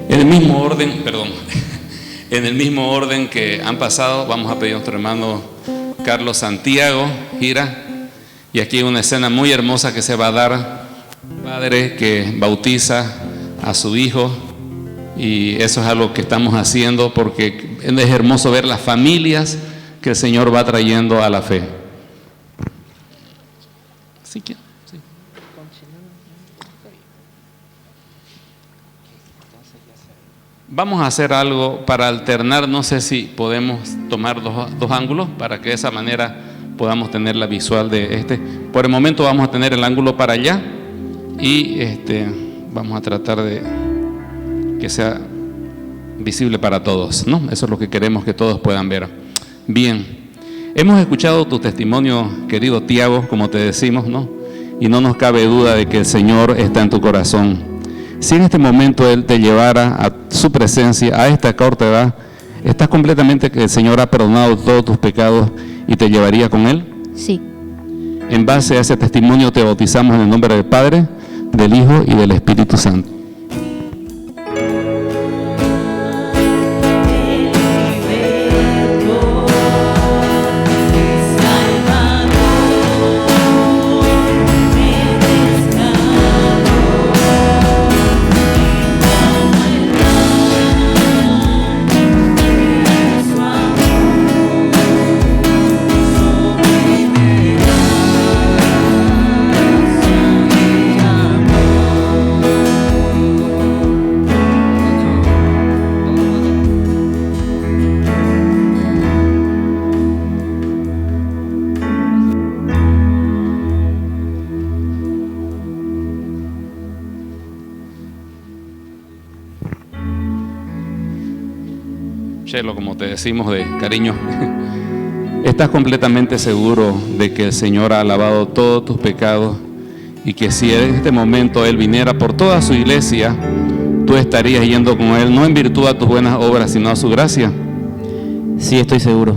[SPEAKER 1] En el mismo orden, perdón, en el mismo orden que han pasado, vamos a pedir a nuestro hermano Carlos Santiago, gira, y aquí hay una escena muy hermosa que se va a dar, padre que bautiza a su hijo, y eso es algo que estamos haciendo porque es hermoso ver las familias que el Señor va trayendo a la fe. ¿Sí? Sí. Vamos a hacer algo para alternar, no sé si podemos tomar dos ángulos para que de esa manera podamos tener la visual de este. Por el momento vamos a tener el ángulo para allá y vamos a tratar de que sea visible para todos, ¿no? Eso es lo que queremos que todos puedan ver. Bien, hemos escuchado tu testimonio, querido Tiago, como te decimos, ¿no? Y no nos cabe duda de que el Señor está en tu corazón. Si en este momento Él te llevara a su presencia a esta corta edad, ¿estás completamente que el Señor ha perdonado todos tus pecados y te llevaría con Él?
[SPEAKER 8] Sí.
[SPEAKER 1] En base a ese testimonio te bautizamos en el nombre del Padre, del Hijo y del Espíritu Santo. Chelo, como te decimos de cariño, ¿estás completamente seguro de que el Señor ha lavado todos tus pecados y que si en este momento Él viniera por toda su iglesia, tú estarías yendo con Él, no en virtud a tus buenas obras, sino a su gracia?
[SPEAKER 5] Sí, estoy seguro.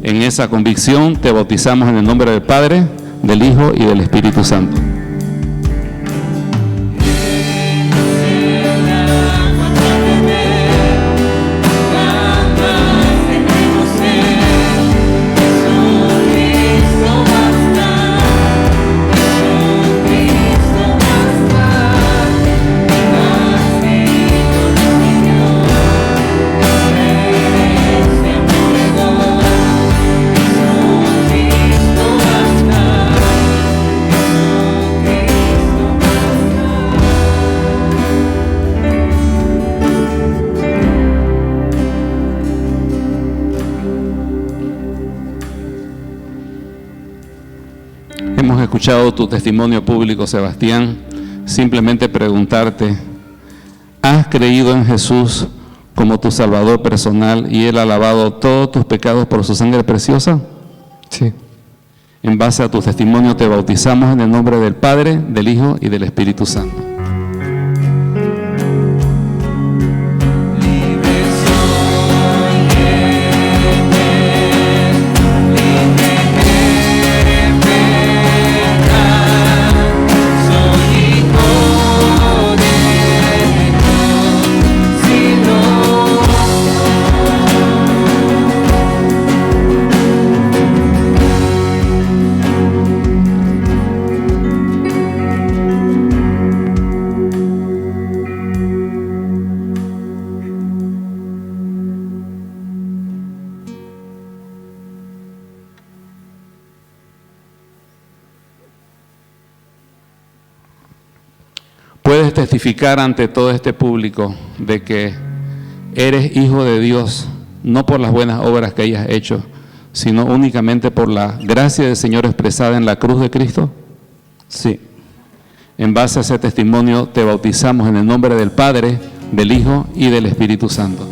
[SPEAKER 1] En esa convicción te bautizamos en el nombre del Padre, del Hijo y del Espíritu Santo. Hemos escuchado tu testimonio público, Sebastián. Simplemente preguntarte, ¿has creído en Jesús como tu Salvador personal y Él ha lavado todos tus pecados por su sangre preciosa?
[SPEAKER 6] Sí.
[SPEAKER 1] En base a tu testimonio te bautizamos en el nombre del Padre, del Hijo y del Espíritu Santo. puedes testificar ante todo este público de que eres hijo de Dios, no por las buenas obras que hayas hecho, sino únicamente por la gracia del Señor expresada en la cruz de Cristo?
[SPEAKER 7] Sí.
[SPEAKER 1] En base a ese testimonio te bautizamos en el nombre del Padre, del Hijo y del Espíritu Santo.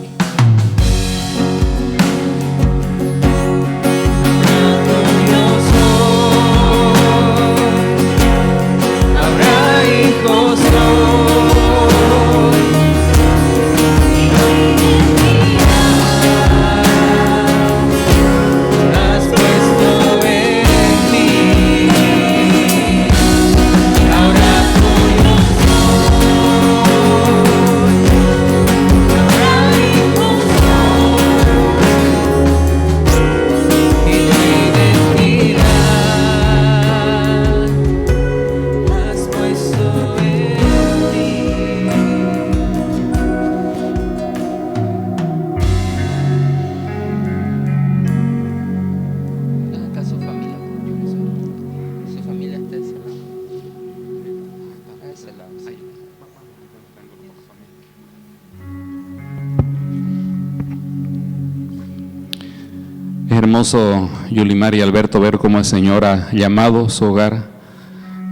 [SPEAKER 1] Es hermoso, Yulimar y Alberto, ver cómo el Señor ha llamado su hogar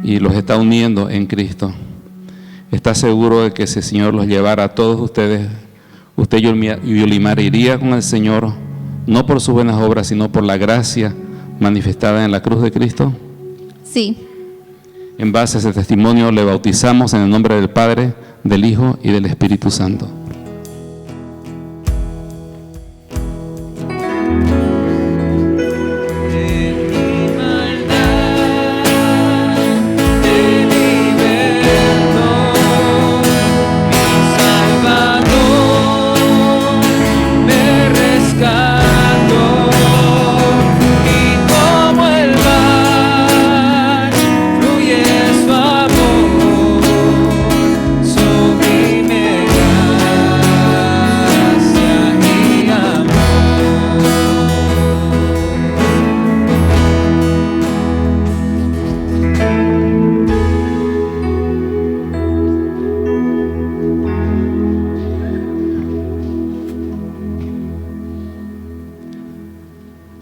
[SPEAKER 1] y los está uniendo en Cristo. ¿Está seguro de que si el Señor los llevara a todos ustedes, usted, Yulimar, iría con el Señor no por sus buenas obras, sino por la gracia manifestada en la cruz de Cristo?
[SPEAKER 8] Sí.
[SPEAKER 1] En base a ese testimonio le bautizamos en el nombre del Padre, del Hijo y del Espíritu Santo.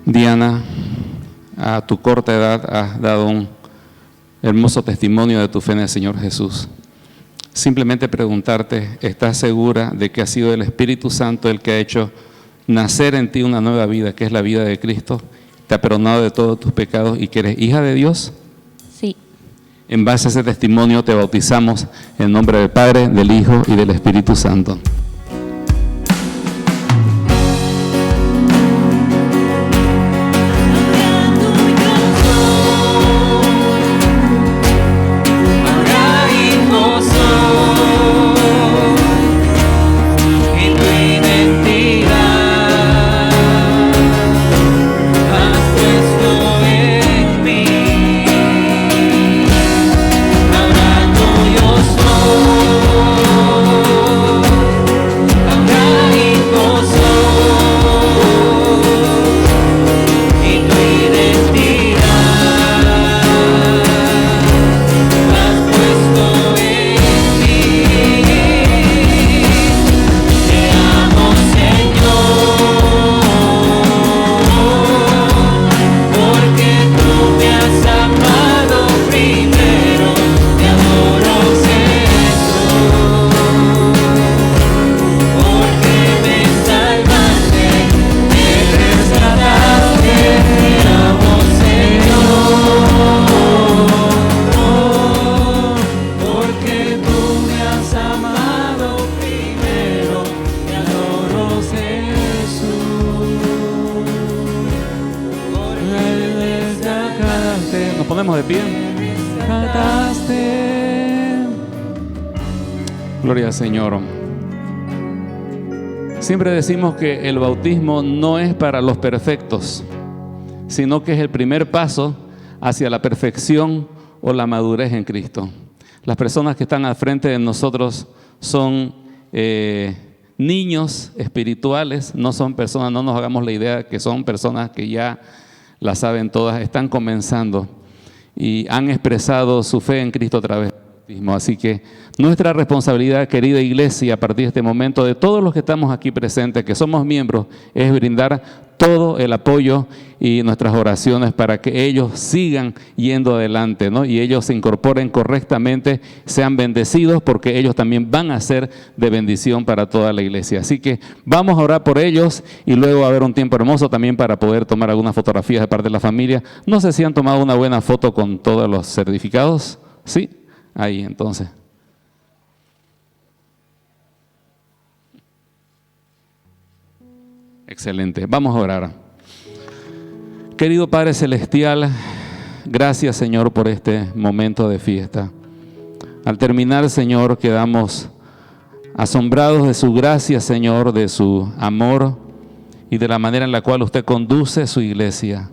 [SPEAKER 1] Diana, a tu corta edad has dado un hermoso testimonio de tu fe en el Señor Jesús. Simplemente preguntarte, ¿estás segura de que ha sido el Espíritu Santo el que ha hecho nacer en ti una nueva vida, que es la vida de Cristo? ¿Te ha perdonado de todos tus pecados y que eres hija de Dios?
[SPEAKER 8] Sí.
[SPEAKER 1] En base a ese testimonio te bautizamos en nombre del Padre, del Hijo y del Espíritu Santo. De pie. Gloria al Señor. Siempre decimos que el bautismo no es para los perfectos, sino que es el primer paso hacia la perfección o la madurez en Cristo. Las personas que están al frente de nosotros son niños espirituales, no son personas, no nos hagamos la idea que son personas que ya la saben todas, están comenzando y han expresado su fe en Cristo a través del Así que nuestra responsabilidad, querida iglesia, a partir de este momento, de todos los que estamos aquí presentes, que somos miembros, es brindar todo el apoyo y nuestras oraciones para que ellos sigan yendo adelante, ¿no? Y ellos se incorporen correctamente, sean bendecidos, porque ellos también van a ser de bendición para toda la iglesia. Así que vamos a orar por ellos y luego va a haber un tiempo hermoso también para poder tomar algunas fotografías de parte de la familia. No sé si han tomado una buena foto con todos los certificados, ¿sí? Ahí, entonces. Excelente. Vamos a orar. Querido Padre Celestial, gracias, Señor, por este momento de fiesta. Al terminar, Señor, quedamos asombrados de su gracia, Señor, de su amor y de la manera en la cual usted conduce su iglesia.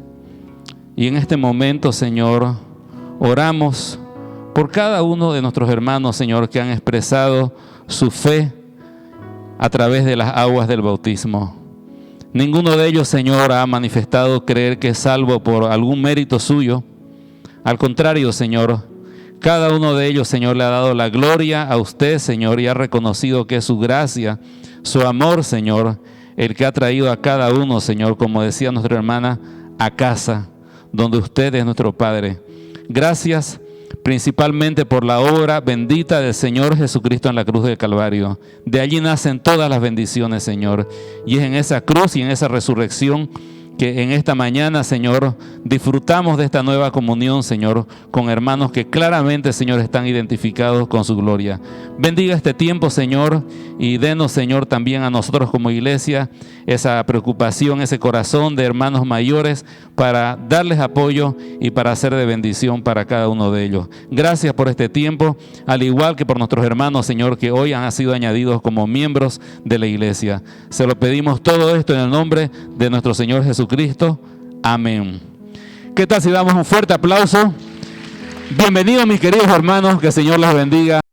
[SPEAKER 1] Y en este momento, Señor, oramos por cada uno de nuestros hermanos, Señor, que han expresado su fe a través de las aguas del bautismo. Ninguno de ellos, Señor, ha manifestado creer que es salvo por algún mérito suyo. Al contrario, Señor, cada uno de ellos, Señor, le ha dado la gloria a usted, Señor, y ha reconocido que es su gracia, su amor, Señor, el que ha traído a cada uno, Señor, como decía nuestra hermana, a casa, donde usted es nuestro Padre. Gracias principalmente por la obra bendita del Señor Jesucristo en la cruz del Calvario. De allí nacen todas las bendiciones, Señor. Y es en esa cruz y en esa resurrección que en esta mañana, Señor, disfrutamos de esta nueva comunión, Señor, con hermanos que claramente, Señor, están identificados con su gloria. Bendiga este tiempo, Señor, y denos, Señor, también a nosotros como iglesia esa preocupación, ese corazón de hermanos mayores para darles apoyo y para ser de bendición para cada uno de ellos. Gracias por este tiempo, al igual que por nuestros hermanos, Señor, que hoy han sido añadidos como miembros de la iglesia. Se lo pedimos todo esto en el nombre de nuestro Señor Jesucristo. Amén. ¿Qué tal si damos un fuerte aplauso? Bienvenidos, mis queridos hermanos, que el Señor les bendiga.